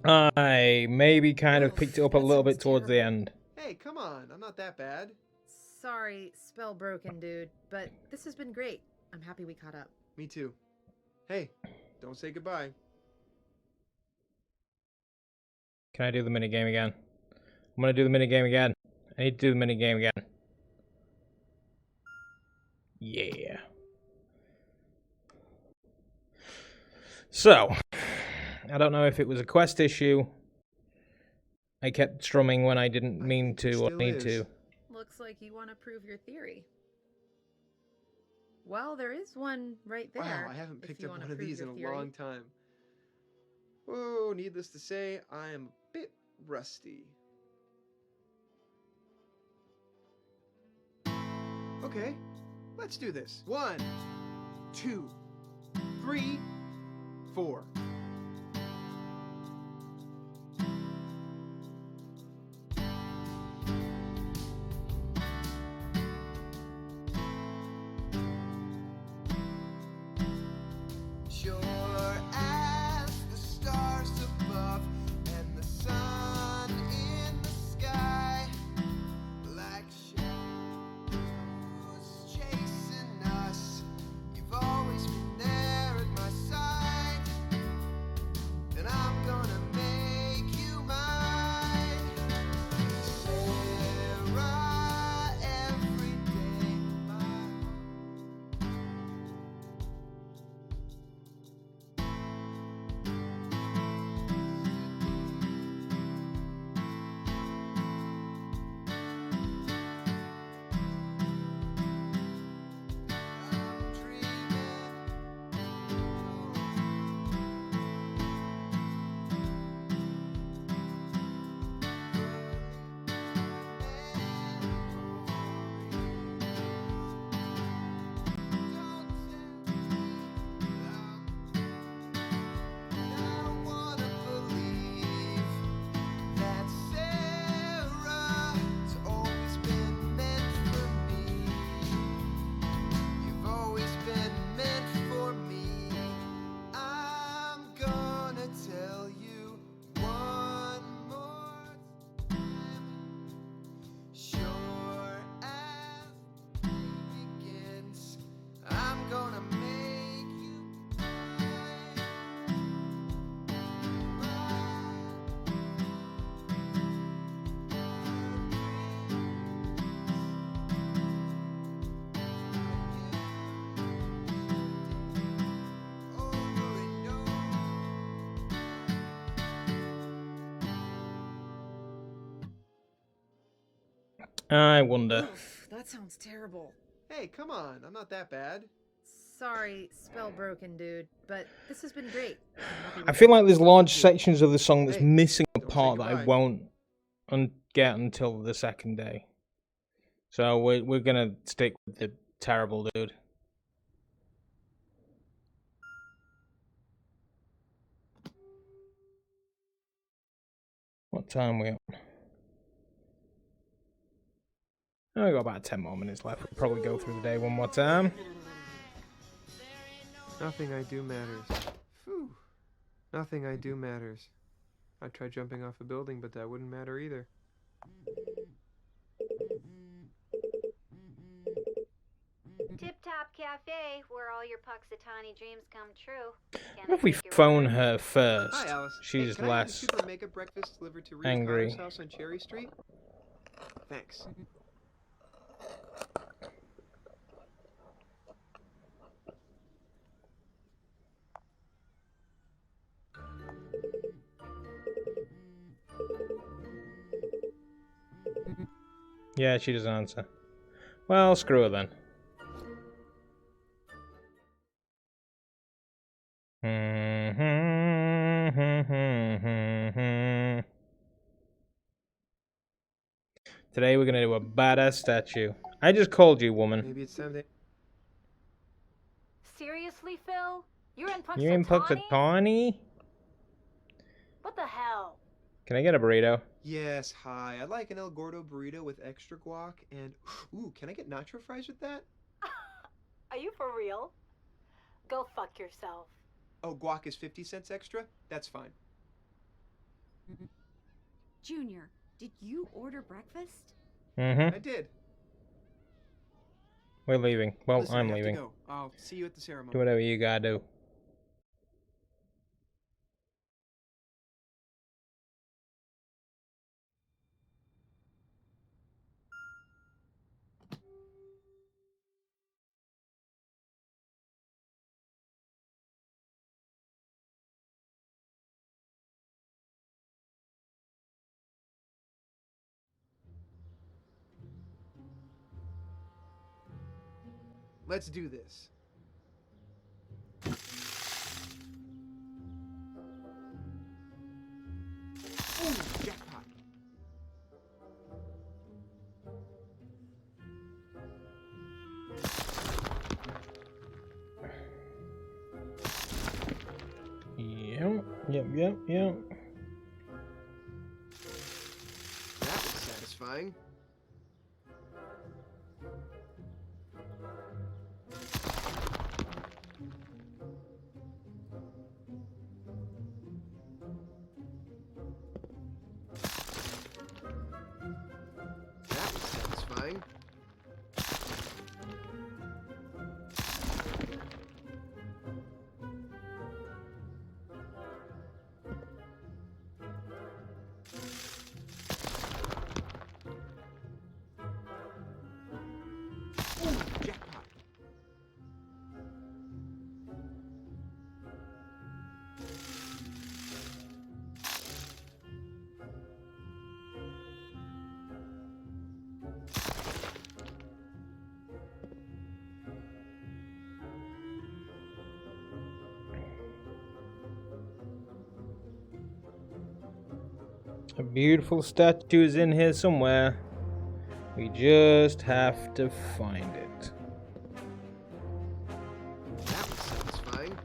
I maybe kind of picked it up a That little bit sounds towards the terrible. end. Hey, come on. I'm not that bad. Sorry, spell broken, dude, but this has been great. I'm happy we caught up. Me too. Hey, don't say goodbye. Can I do the minigame again? I'm gonna do the minigame again. I need to do the minigame again. Yeah. So, I don't know if it was a quest issue. I kept strumming when I didn't mean to or need to. Looks like you want to prove your theory. Well, there is one right there. Wow, I haven't if picked you up wanna one of prove these in your a theory. long time. Oh, needless to say, I am a bit rusty. Okay, let's do this. 1, 2, 3, 4. Sure as the stars above and the sun in the sky, like shadows chasing us, you've always been there at my side, and I'm gonna make you mine, Sarah, every day. I wonder. Oof, that sounds terrible. Hey, come on, I'm not that bad. Sorry, spell broken, dude, but this has been great. I'm happy we I feel caught like up. there's large sections of the song that's Hey, missing a don't say part that I goodbye. won't get until the second day. So we're gonna stick with the terrible dude. What time are we on? Oh, we got about 10 more minutes left. We'll probably go through the day one more time. Nothing I do matters. Phew. Nothing I do matters. I tried jumping off a building, but that wouldn't matter either. Tip Top Cafe, where all your Puxatani dreams come true. What if we phone her first? Hi, Alice. She's hey, can I have a less super makeup breakfast delivered to Rita angry. Connor's house on Cherry Street? Thanks. Yeah, she doesn't answer. Well, screw her then. Today we're gonna do a badass statue. I just called you, woman. Maybe it's time to... Seriously, Phil? You're in Puxatani? You in Puxatani? What the hell? Can I get a burrito? Yes, hi. I'd like an El Gordo burrito with extra guac and... Ooh, can I get nacho fries with that? Are you for real? Go fuck yourself. Oh, guac is 50 cents extra? That's fine. Junior, did you order breakfast? Mm-hmm. I did. We're leaving. Well, Listen, I'm I have leaving. to go. I'll see you at the ceremony. Do whatever you gotta do. Let's do this. Ooh, jackpot. Yep. That was satisfying. That was satisfying. Ooh, jackpot. A beautiful statue is in here somewhere. We just have to find it. That was satisfying.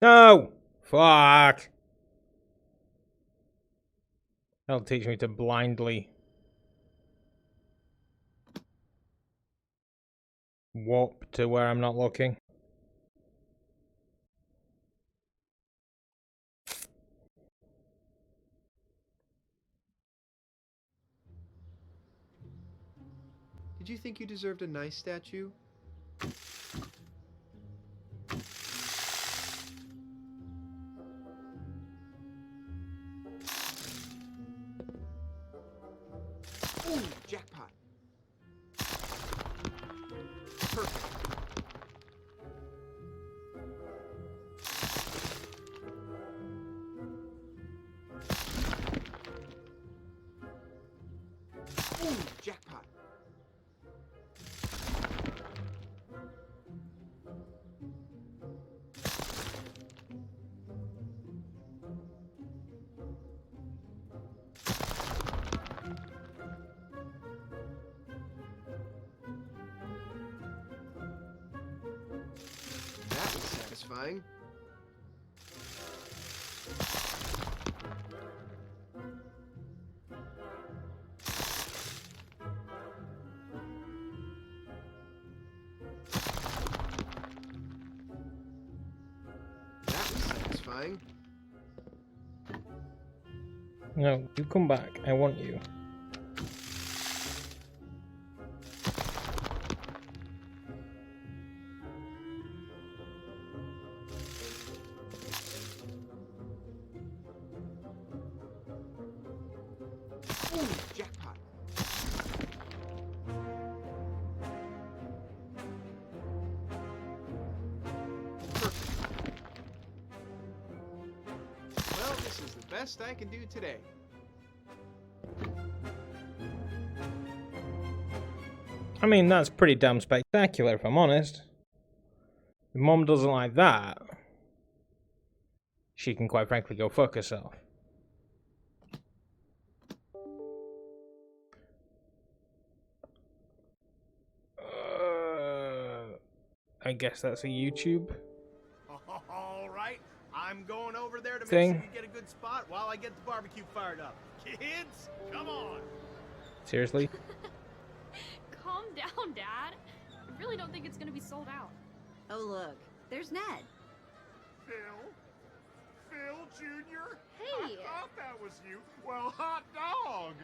No! Fuck! That'll teach me to blindly warp to where I'm not looking. Did you think you deserved a nice statue? Ooh, jackpot. Perfect. Ooh, jackpot. That was satisfying. That was satisfying. No, you come back. I want you. Ooh, jackpot. Perfect. Well, this is the best I can do today. I mean, that's pretty damn spectacular, if I'm honest. If Mom doesn't like that, she can quite frankly go fuck herself. I guess that's a YouTube. All right, I'm going over there to make thing. sure you get a good spot while I get the barbecue fired up. Kids, come on. Seriously? Calm down, Dad. I really don't think it's gonna be sold out. Oh, look. There's Ned. Phil Jr.? Hey! I thought that was you. Well, hot dog!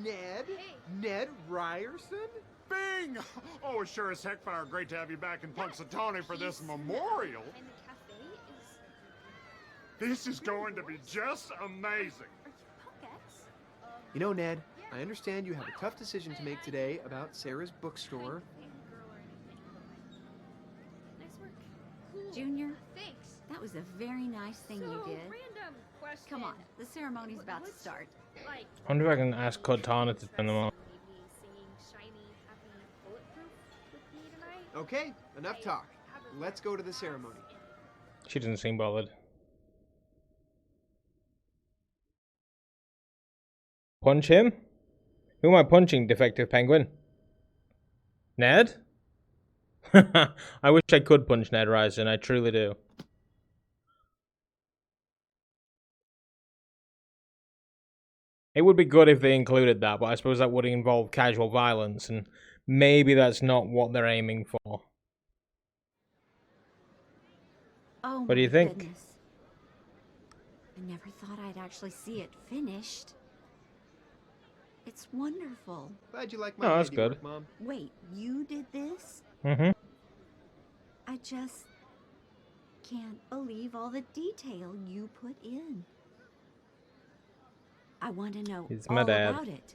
Ned? Hey. Ned Ryerson? Bing! Oh, it's sure as heck fire great to have you back in Punxsutawney for this memorial. And the cafe is... This is going to be just amazing. You know, Ned, I understand you have a tough decision to make today about Sarah's bookstore. Nice work. Cool. Junior, Thanks. that was a very nice thing you did. Random question. Come on, the ceremony's about to start. Like, I wonder if I can ask Cortana to turn them on. maybe singing Shiny, Happy, Bulletproof with me tonight? Okay, enough talk. Let's go to the ceremony. She doesn't seem bothered. Punch him? Who am I punching, defective penguin? Ned? I wish I could punch Ned Ryerson, I truly do. It would be good if they included that, but I suppose that would involve casual violence, and maybe that's not what they're aiming for. Oh, What do you my think? goodness. I never thought I'd actually see it finished. It's wonderful. Glad you like my Oh, that's handiwork, good. Mom. Wait, you did this? Mm-hmm. I just can't believe all the detail you put in. I want to know It's all my dad. about it.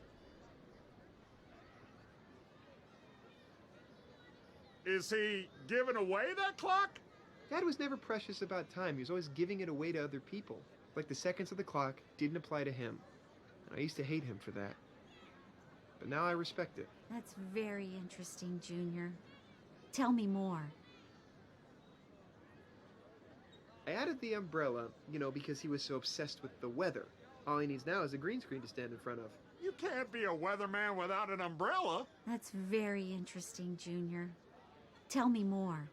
Is he giving away that clock? Dad was never precious about time. He was always giving it away to other people. Like the seconds of the clock didn't apply to him. And I used to hate him for that. But now I respect it. That's very interesting, Junior. Tell me more. I added the umbrella, because he was so obsessed with the weather. All he needs now is a green screen to stand in front of. You can't be a weatherman without an umbrella. That's very interesting, Junior. Tell me more.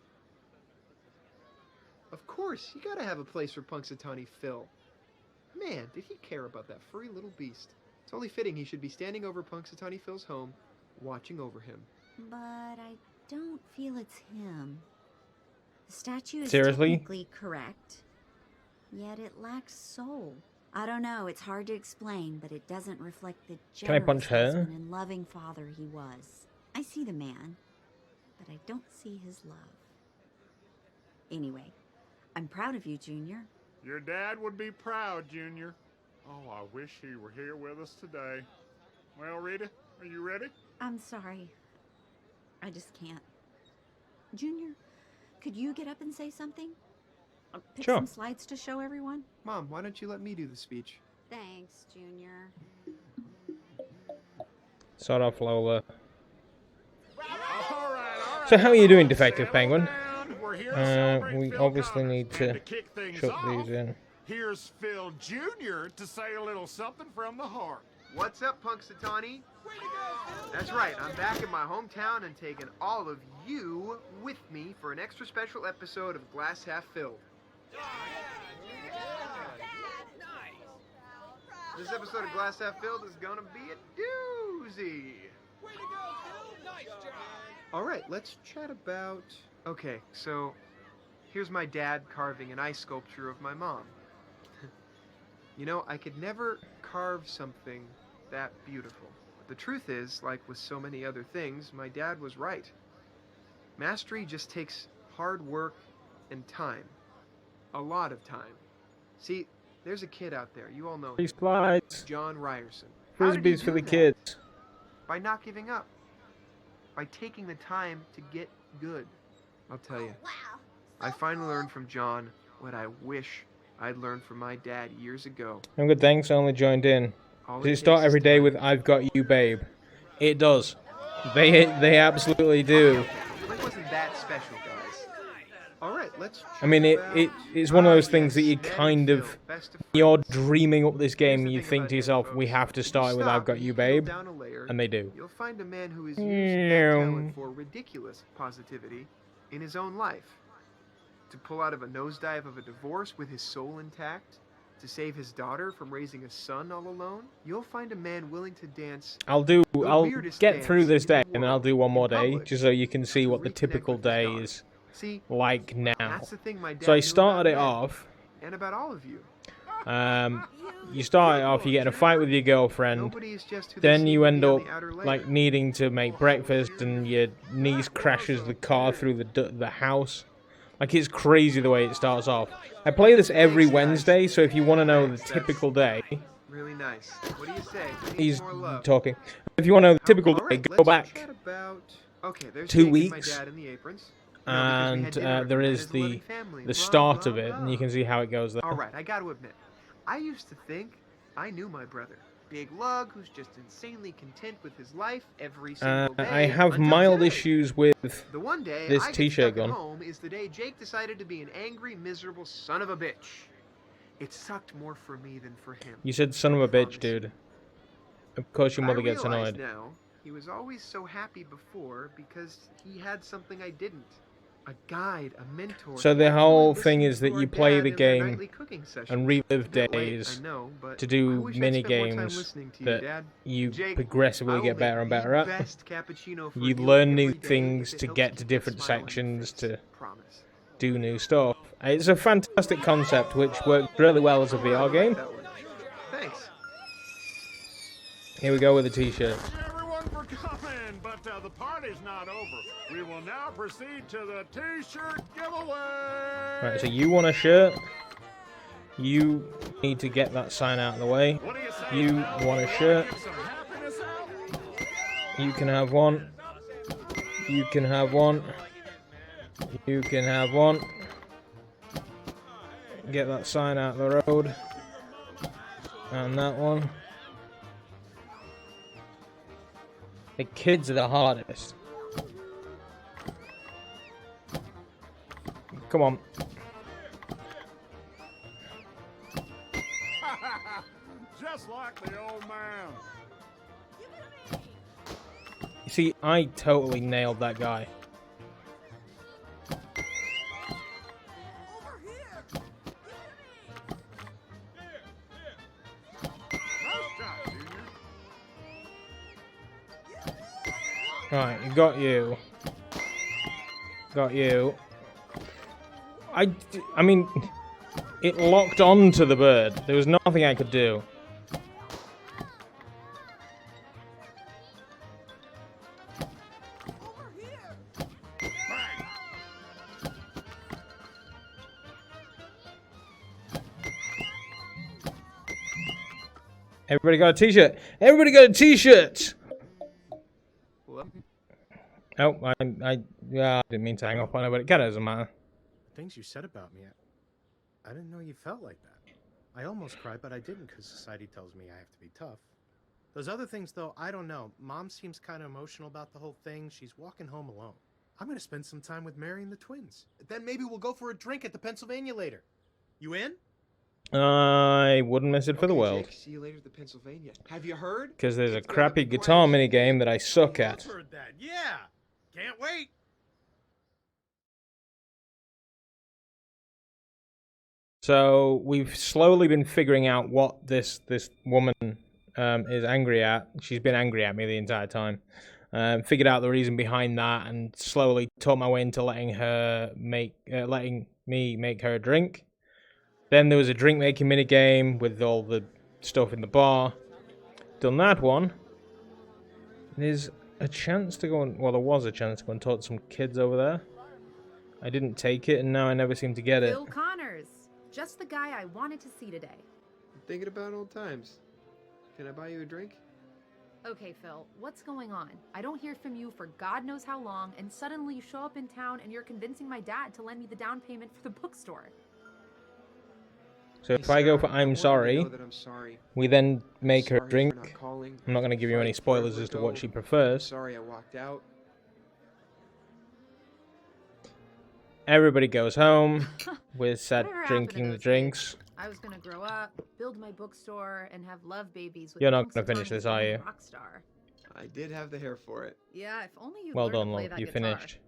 Of course, you gotta have a place for Punxsutawney Phil. Man, did he care about that furry little beast. It's only fitting he should be standing over Punxsutawney Phil's home, watching over him. But I don't feel it's him. The statue is Seriously? technically correct, yet it lacks soul. I don't know, it's hard to explain, but it doesn't reflect the Can I generous punch her? husband and loving father he was. I see the man, but I don't see his love. Anyway, I'm proud of you, Junior. Your dad would be proud, Junior. Oh, I wish he were here with us today. Well, Rita, are you ready? I'm sorry. I just can't. Junior, could you get up and say something? Pick Sure. some slides to show everyone? Mom, why don't you let me do the speech? Thanks, Junior. Sort off Lola. All right. So how are you doing, defective Settle penguin? down. We're here to celebrate We Phil obviously Connors. need And to kick things shut off, these in. Here's Phil Jr. to say a little something from the heart. What's up, Punxsutawney? That's right, I'm back in my hometown and taking all of you with me for an extra special episode of Glass Half Filled. This episode of Glass Half Filled is gonna be a doozy. Alright, let's chat about... Okay, so here's my dad carving an ice sculpture of my mom. I could never carve something that beautiful. But the truth is, like with so many other things, my dad was right. Mastery just takes hard work and time. A lot of time. See, there's a kid out there, you all know him. These slides. John Ryerson. How did he Frisbees for do the that? kids. By not giving up. By taking the time to get good. I'll tell you. I finally learned from John what I wish I'd learned from my dad years ago. I'm good, thanks. I only joined in. All Does it it start takes every is day time. with "I've got you, babe"? It does. They absolutely do. It wasn't that special, guys. Alright, let's I mean, chat about- it's one of those Ah, things that yes, you Ned and kind Phil, of... best of You're friends. dreaming up this game and Here's you the thing think about to Ned, yourself, we folks. have to If you start with stop "I've got and you, peel babe," down a layer, and they do. You'll find a man who has used that talent for ridiculous positivity in his own life. To pull out of a nosedive of a divorce with his soul intact? To save his daughter from raising a son all alone? You'll find a man willing to dance. I'll get through this day, and then I'll do one more day, just so you can see what the typical day is like now. That's the thing my dad So I knew started it about men, off. and about all of you. You start it off, you get in a fight with your girlfriend, then you end up like needing to make breakfast, and your niece crashes the car through the house. Like, it's crazy the way it starts off. I play this every Wednesday, so if you want to know the typical day, Really nice. What do you say? he's talking. If you want to know the typical day, go back Okay, there's 2 Jake and my weeks, dad in the aprons. and there is the start of it, and you can see how it goes there. Alright, I gotta admit, I used to think I knew my brother. Big lug who's just insanely content with his life every single day. I have until mild today. issues with The one day this I get t-shirt stuck at gone. home is the day Jake decided to be an angry, miserable son of a bitch. It sucked more for me than for him. You said son of a bitch, dude. Of course your mother gets I realize annoyed. now, he was always so happy before because he had something I didn't. A guide, a mentor. So the whole thing is that you play the game and relive Bit late, days I know, but to I do wish I'd mini spent more time games listening to you, that Dad. you Jake, progressively I will get better make and better the at. best cappuccino for You you learn new every day things if it to helps get keep to a different smile on your sections face. to Promise. do new stuff. It's a fantastic concept which worked really well as a VR game. Thanks. Here we go with the t-shirt. Everyone for coming, but the party's not over. We will now proceed to the t-shirt giveaway. Right, so you want a shirt? You need to get that sign out of the way. You want a shirt? You can have one. You can have one. You can have one. Get that sign out of the road. And that one. The kids are the hardest. Come on. Just like the old man. You see, I totally nailed that guy. Right, got you. Got you. I mean, it locked on to the bird. There was nothing I could do. Everybody got a t-shirt. Everybody got a t-shirt. Oh, I didn't mean to hang up on it, but it kind of doesn't matter. The things you said about me, I didn't know you felt like that. I almost cried, but I didn't because society tells me I have to be tough. Those other things, though, I don't know. Mom seems kind of emotional about the whole thing. She's walking home alone. I'm going to spend some time with Mary and the twins. Then maybe we'll go for a drink at the Pennsylvania later. You in? I wouldn't miss it for the world. Jake, see you later at the Pennsylvania. Have you heard? Because there's a crappy guitar minigame that I suck at. I've heard that. Yeah. Can't wait. So we've slowly been figuring out what this woman is angry at. She's been angry at me the entire time. Figured out the reason behind that, and slowly taught my way into letting me make her a drink. Then there was a drink making minigame with all the stuff in the bar. Done that one. There's a chance to go and, well, there was a chance to go and talk to some kids over there. I didn't take it, and now I never seem to get it. Bill Connors, just the guy I wanted to see today. I'm thinking about old times. Can I buy you a drink? Okay, Phil, what's going on? I don't hear from you for God knows how long, and suddenly you show up in town and you're convincing my dad to lend me the down payment for the bookstore. So if I go for I'm sorry, we then make her a drink. I'm not going to give you any spoilers as to what she prefers. Sorry I walked out. Everybody goes home. We're sat drinking the drinks. I was gonna grow up, build my bookstore, and have love babies with You're not going to finish this, are you? Rockstar. I did have the hair for it. Yeah, if only you Well learned done, to play love. that You guitar. finished.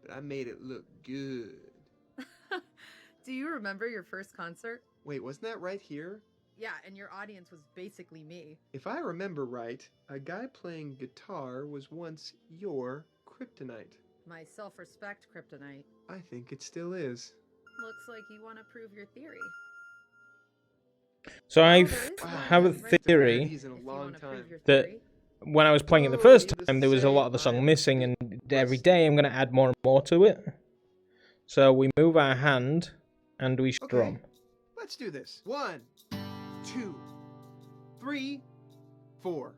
But I made it look good. Do you remember your first concert? Wait, wasn't that right here? Yeah, and your audience was basically me. If I remember right, a guy playing guitar was once your kryptonite. My self-respect kryptonite. I think it still is. Looks like you want to prove your theory. So I have a theory that when I was playing it the first time, there was a lot of the song missing, and every day I'm going to add more and more to it. So we move our hand, and we strum. Okay, let's do this. 1, 2, 3, 4.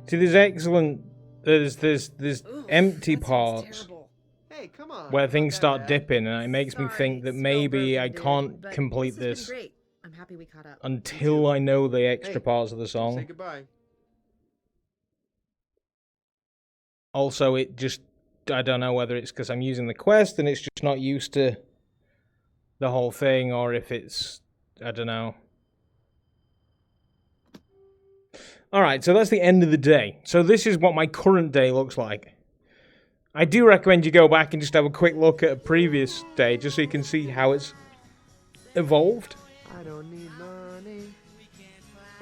See, there's empty parts Hey, come on. where things start dipping, and it makes me think that maybe I can't complete this Great. I'm happy we caught up. until I know the extra parts of the Say song. goodbye. Also, I don't know whether it's because I'm using the Quest and it's just not used to the whole thing, or if it's, I don't know. Alright, so that's the end of the day. So this is what my current day looks like. I do recommend you go back and just have a quick look at a previous day, just so you can see how it's evolved. I don't need money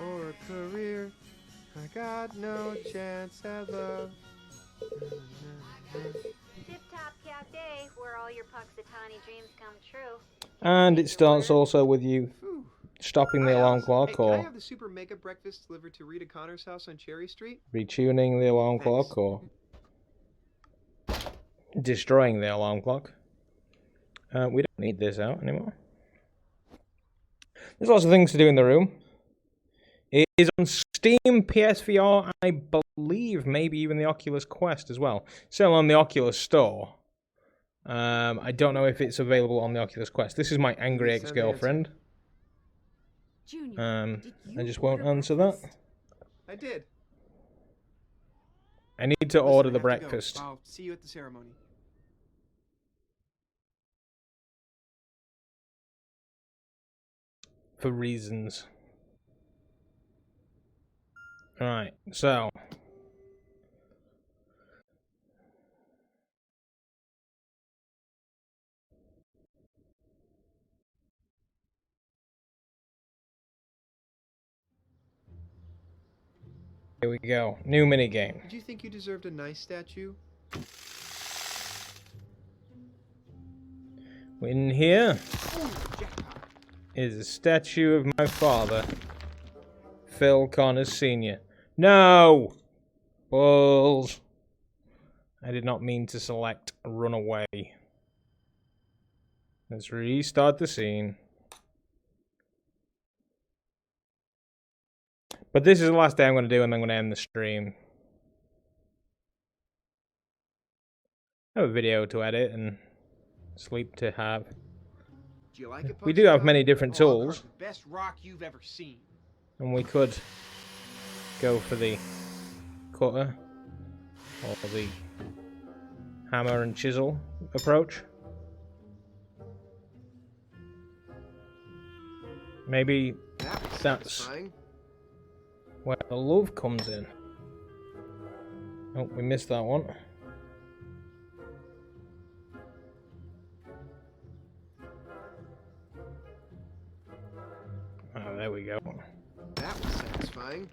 or a career. I got no chance at love. Tip-top cafe, where all your Puxatani dreams come true. And it starts also with you stopping the alarm clock, Hey, can I or have the super mega breakfast delivered to Rita Connor's house on Cherry Street? retuning the alarm clock, or destroying the alarm clock. We don't need this out anymore. There's lots of things to do in the room. It is on Steam, PSVR, and I believe maybe even the Oculus Quest as well. Still on the Oculus Store. I don't know if it's available on the Oculus Quest. This is my angry ex-girlfriend. I just won't answer that. I did. I need to order the breakfast. I'll see you at the ceremony. For reasons. Alright, so. Here we go. New minigame. Did you think you deserved a nice statue? In here is a statue of my father, Phil Connors Sr. No! Balls. I did not mean to select run away. Let's restart the scene. But this is the last day I'm going to do, and I'm going to end the stream. I have a video to edit and sleep to have. Do you like it, We do have Pugsy many Dog? different Oh, I'll tools. carve the best rock you've ever seen. And we could go for the cutter or the hammer and chisel approach. Maybe that's where the love comes in. Oh, we missed that one. Oh, there we go. That was satisfying.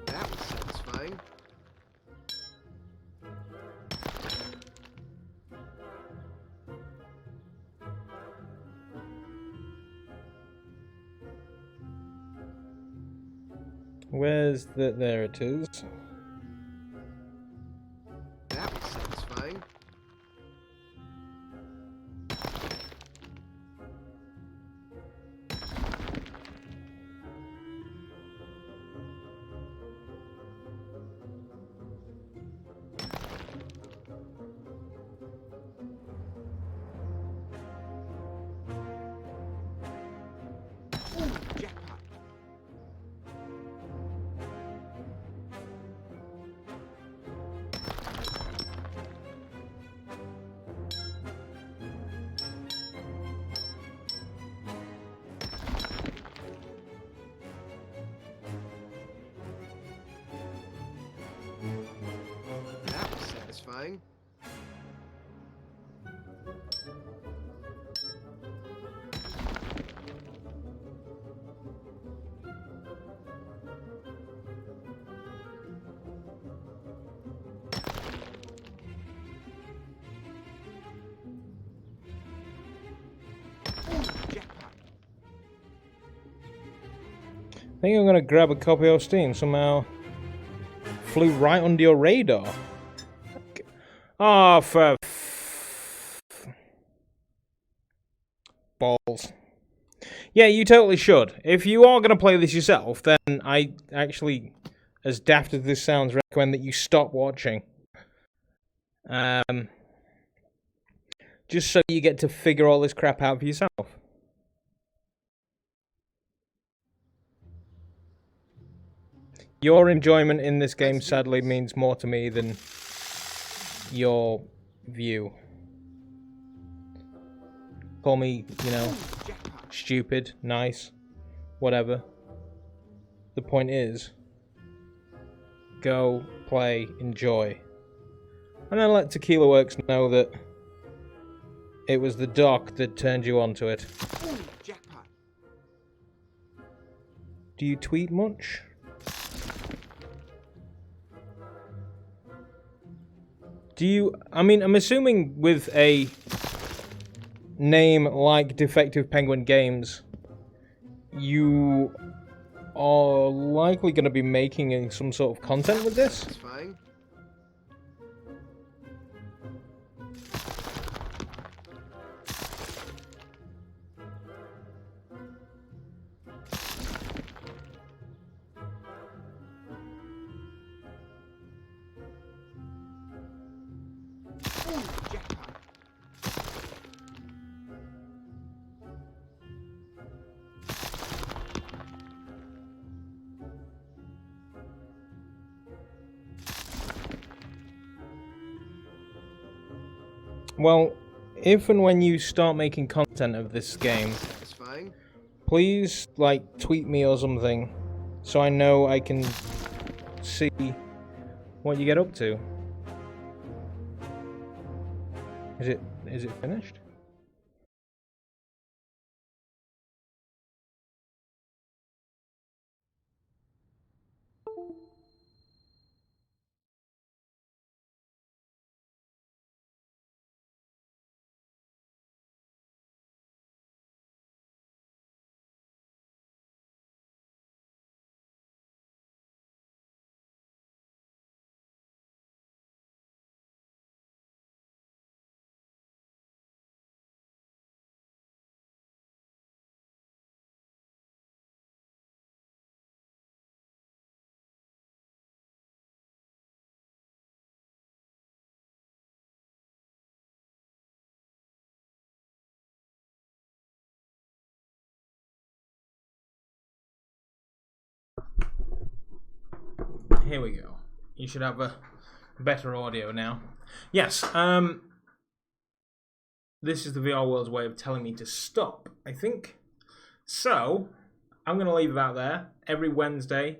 That was satisfying. Where's the... there it is. That was satisfying. Ooh, jackpot. That was satisfying. Ooh, jackpot. I think I'm gonna grab a copy of Steam. Somehow flew right under your radar. Oh, for balls. Yeah, you totally should. If you are gonna play this yourself, then I actually, as daft as this sounds, recommend that you stop watching. Just so you get to figure all this crap out for yourself. Your enjoyment in this game sadly means more to me than your view. Call me, you know, stupid, nice, whatever. The point is, go, play, enjoy. And then let Tequila Works know that it was the doc that turned you onto it. Ooh, jackpot. Do you tweet much? Do you... I mean, I'm assuming with a name like Defective Penguin Games, you are likely going to be making some sort of content with this? Satisfying. Ooh, jackpot. Well, if and when you start making content of this game, Satisfying. please, like, tweet me or something, so I know I can see what you get up to. Is it finished? Here we go. You should have a better audio now. Yes, this is the VR world's way of telling me to stop, I think. So, I'm going to leave it out there. Every Wednesday,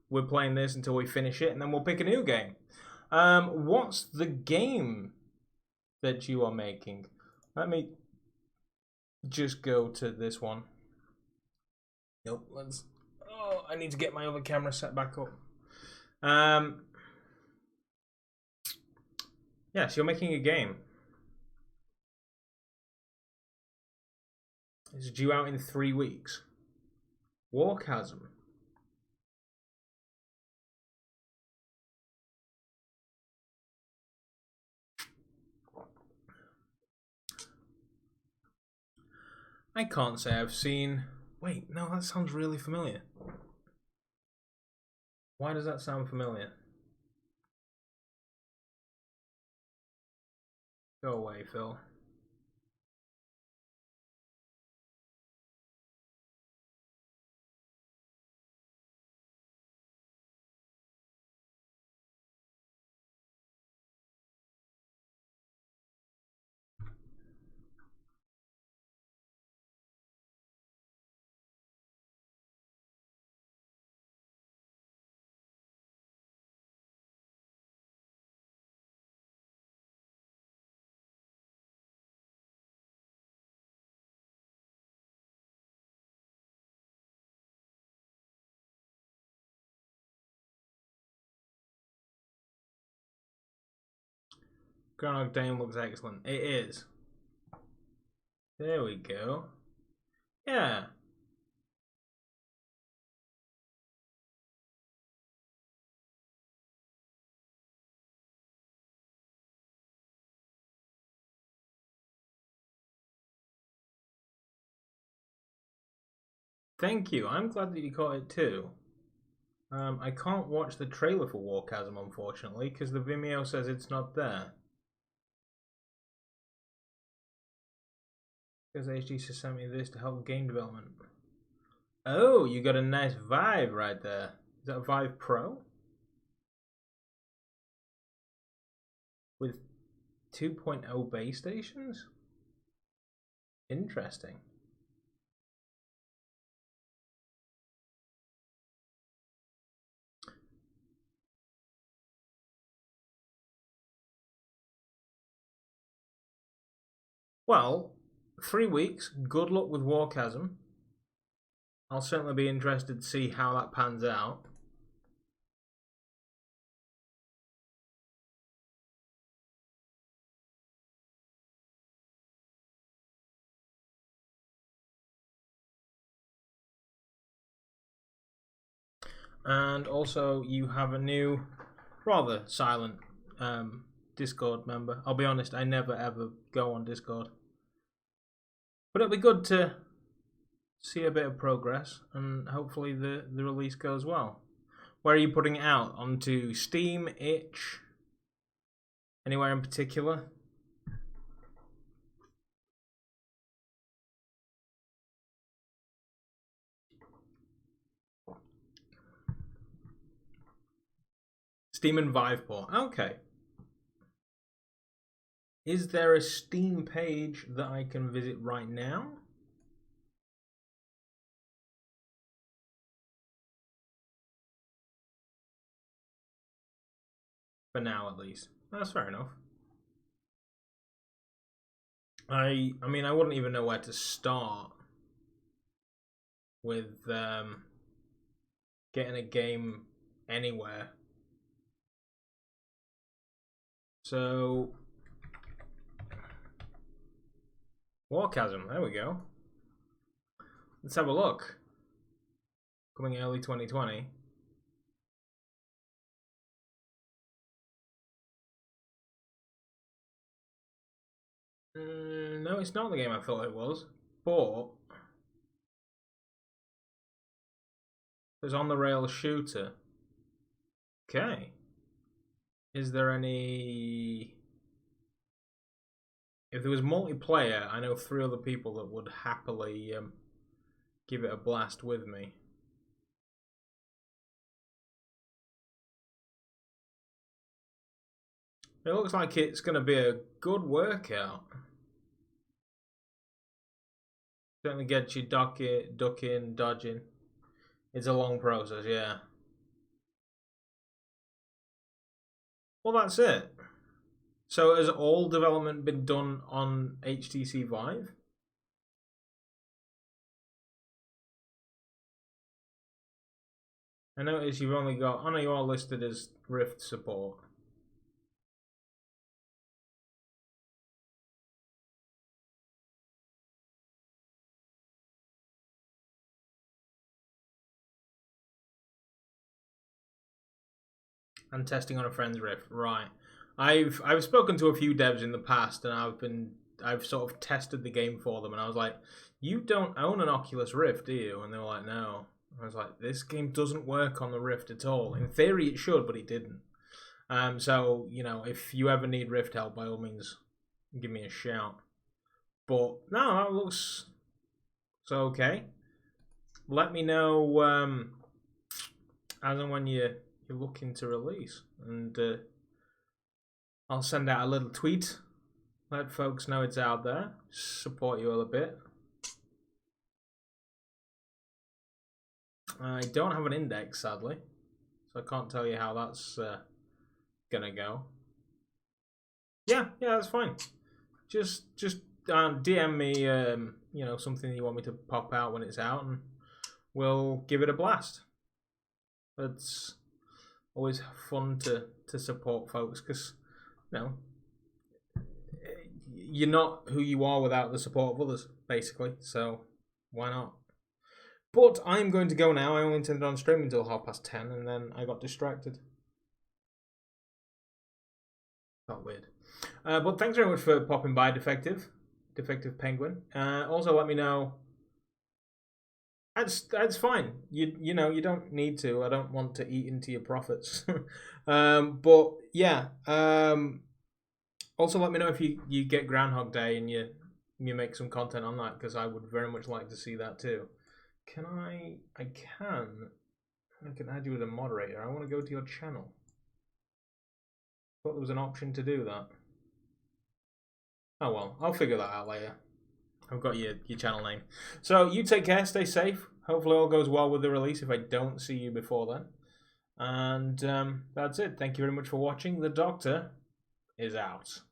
we're playing this until we finish it, and then we'll pick a new game. What's the game that you are making? Let me just go to this one. Nope, let's... Oh, I need to get my other camera set back up. Yes, you're making a game. It's due out in 3 weeks. Warchasm. I can't say I've seen... Wait, no, that sounds really familiar. Why does that sound familiar? Go away, Phil. Groundhog Day looks excellent. It is. There we go. Yeah. Thank you. I'm glad that you caught it too. I can't watch the trailer for Warchasm, unfortunately, because the Vimeo says it's not there. Because HD sent me this to help game development. Oh, you got a nice Vive right there. Is that a Vive Pro? With 2.0 base stations? Interesting. Well, 3 weeks. Good luck with Warchasm. I'll certainly be interested to see how that pans out. And also, you have a new, rather silent Discord member. I'll be honest, I never ever go on Discord. But it'll be good to see a bit of progress, and hopefully the release goes well. Where are you putting it out? Onto Steam, Itch? Anywhere in particular? Steam and Viveport. Okay. Is there a Steam page that I can visit right now? For now, at least. That's fair enough. I mean, I wouldn't even know where to start with getting a game anywhere. So, Warchasm, there we go. Let's have a look. Coming early 2020. No, it's not the game I thought it was, but there's on the rail shooter. Okay. Is there any... If there was multiplayer, I know 3 other people that would happily give it a blast with me. It looks like it's going to be a good workout. Certainly gets you ducking, dodging. It's a long process, yeah. Well, that's it. So has all development been done on HTC Vive? I notice you've only got... Oh no, you are listed as Rift support. And testing on a friend's Rift, right? I've spoken to a few devs in the past, and I've sort of tested the game for them, and I was like, "You don't own an Oculus Rift, do you?" And they were like, "No." I was like, "This game doesn't work on the Rift at all. In theory, it should, but it didn't." So you know, if you ever need Rift help, by all means, give me a shout. But no, that looks so okay. Let me know as and when you're looking to release, and I'll send out a little tweet, let folks know it's out there, support you all a bit. I don't have an index, sadly, so I can't tell you how that's gonna go. Yeah, that's fine. Just DM me, you know, something you want me to pop out when it's out, and we'll give it a blast. It's always fun to support folks, because you know, you're not who you are without the support of others, basically, so why not? But I'm going to go now. I only intended on streaming until 10:30, and then I got distracted. Felt weird. But thanks very much for popping by, Defective Penguin. Also, let me know. That's fine. You know, you don't need to. I don't want to eat into your profits. But yeah. Also, let me know if you get Groundhog Day and you make some content on that, because I would very much like to see that too. Can I can add you as a moderator. I want to go to your channel. Thought there was an option to do that. Oh well, I'll figure that out later. I've got your channel name. So you take care, stay safe. Hopefully all goes well with the release if I don't see you before then. And that's it. Thank you very much for watching. The Doctor is out.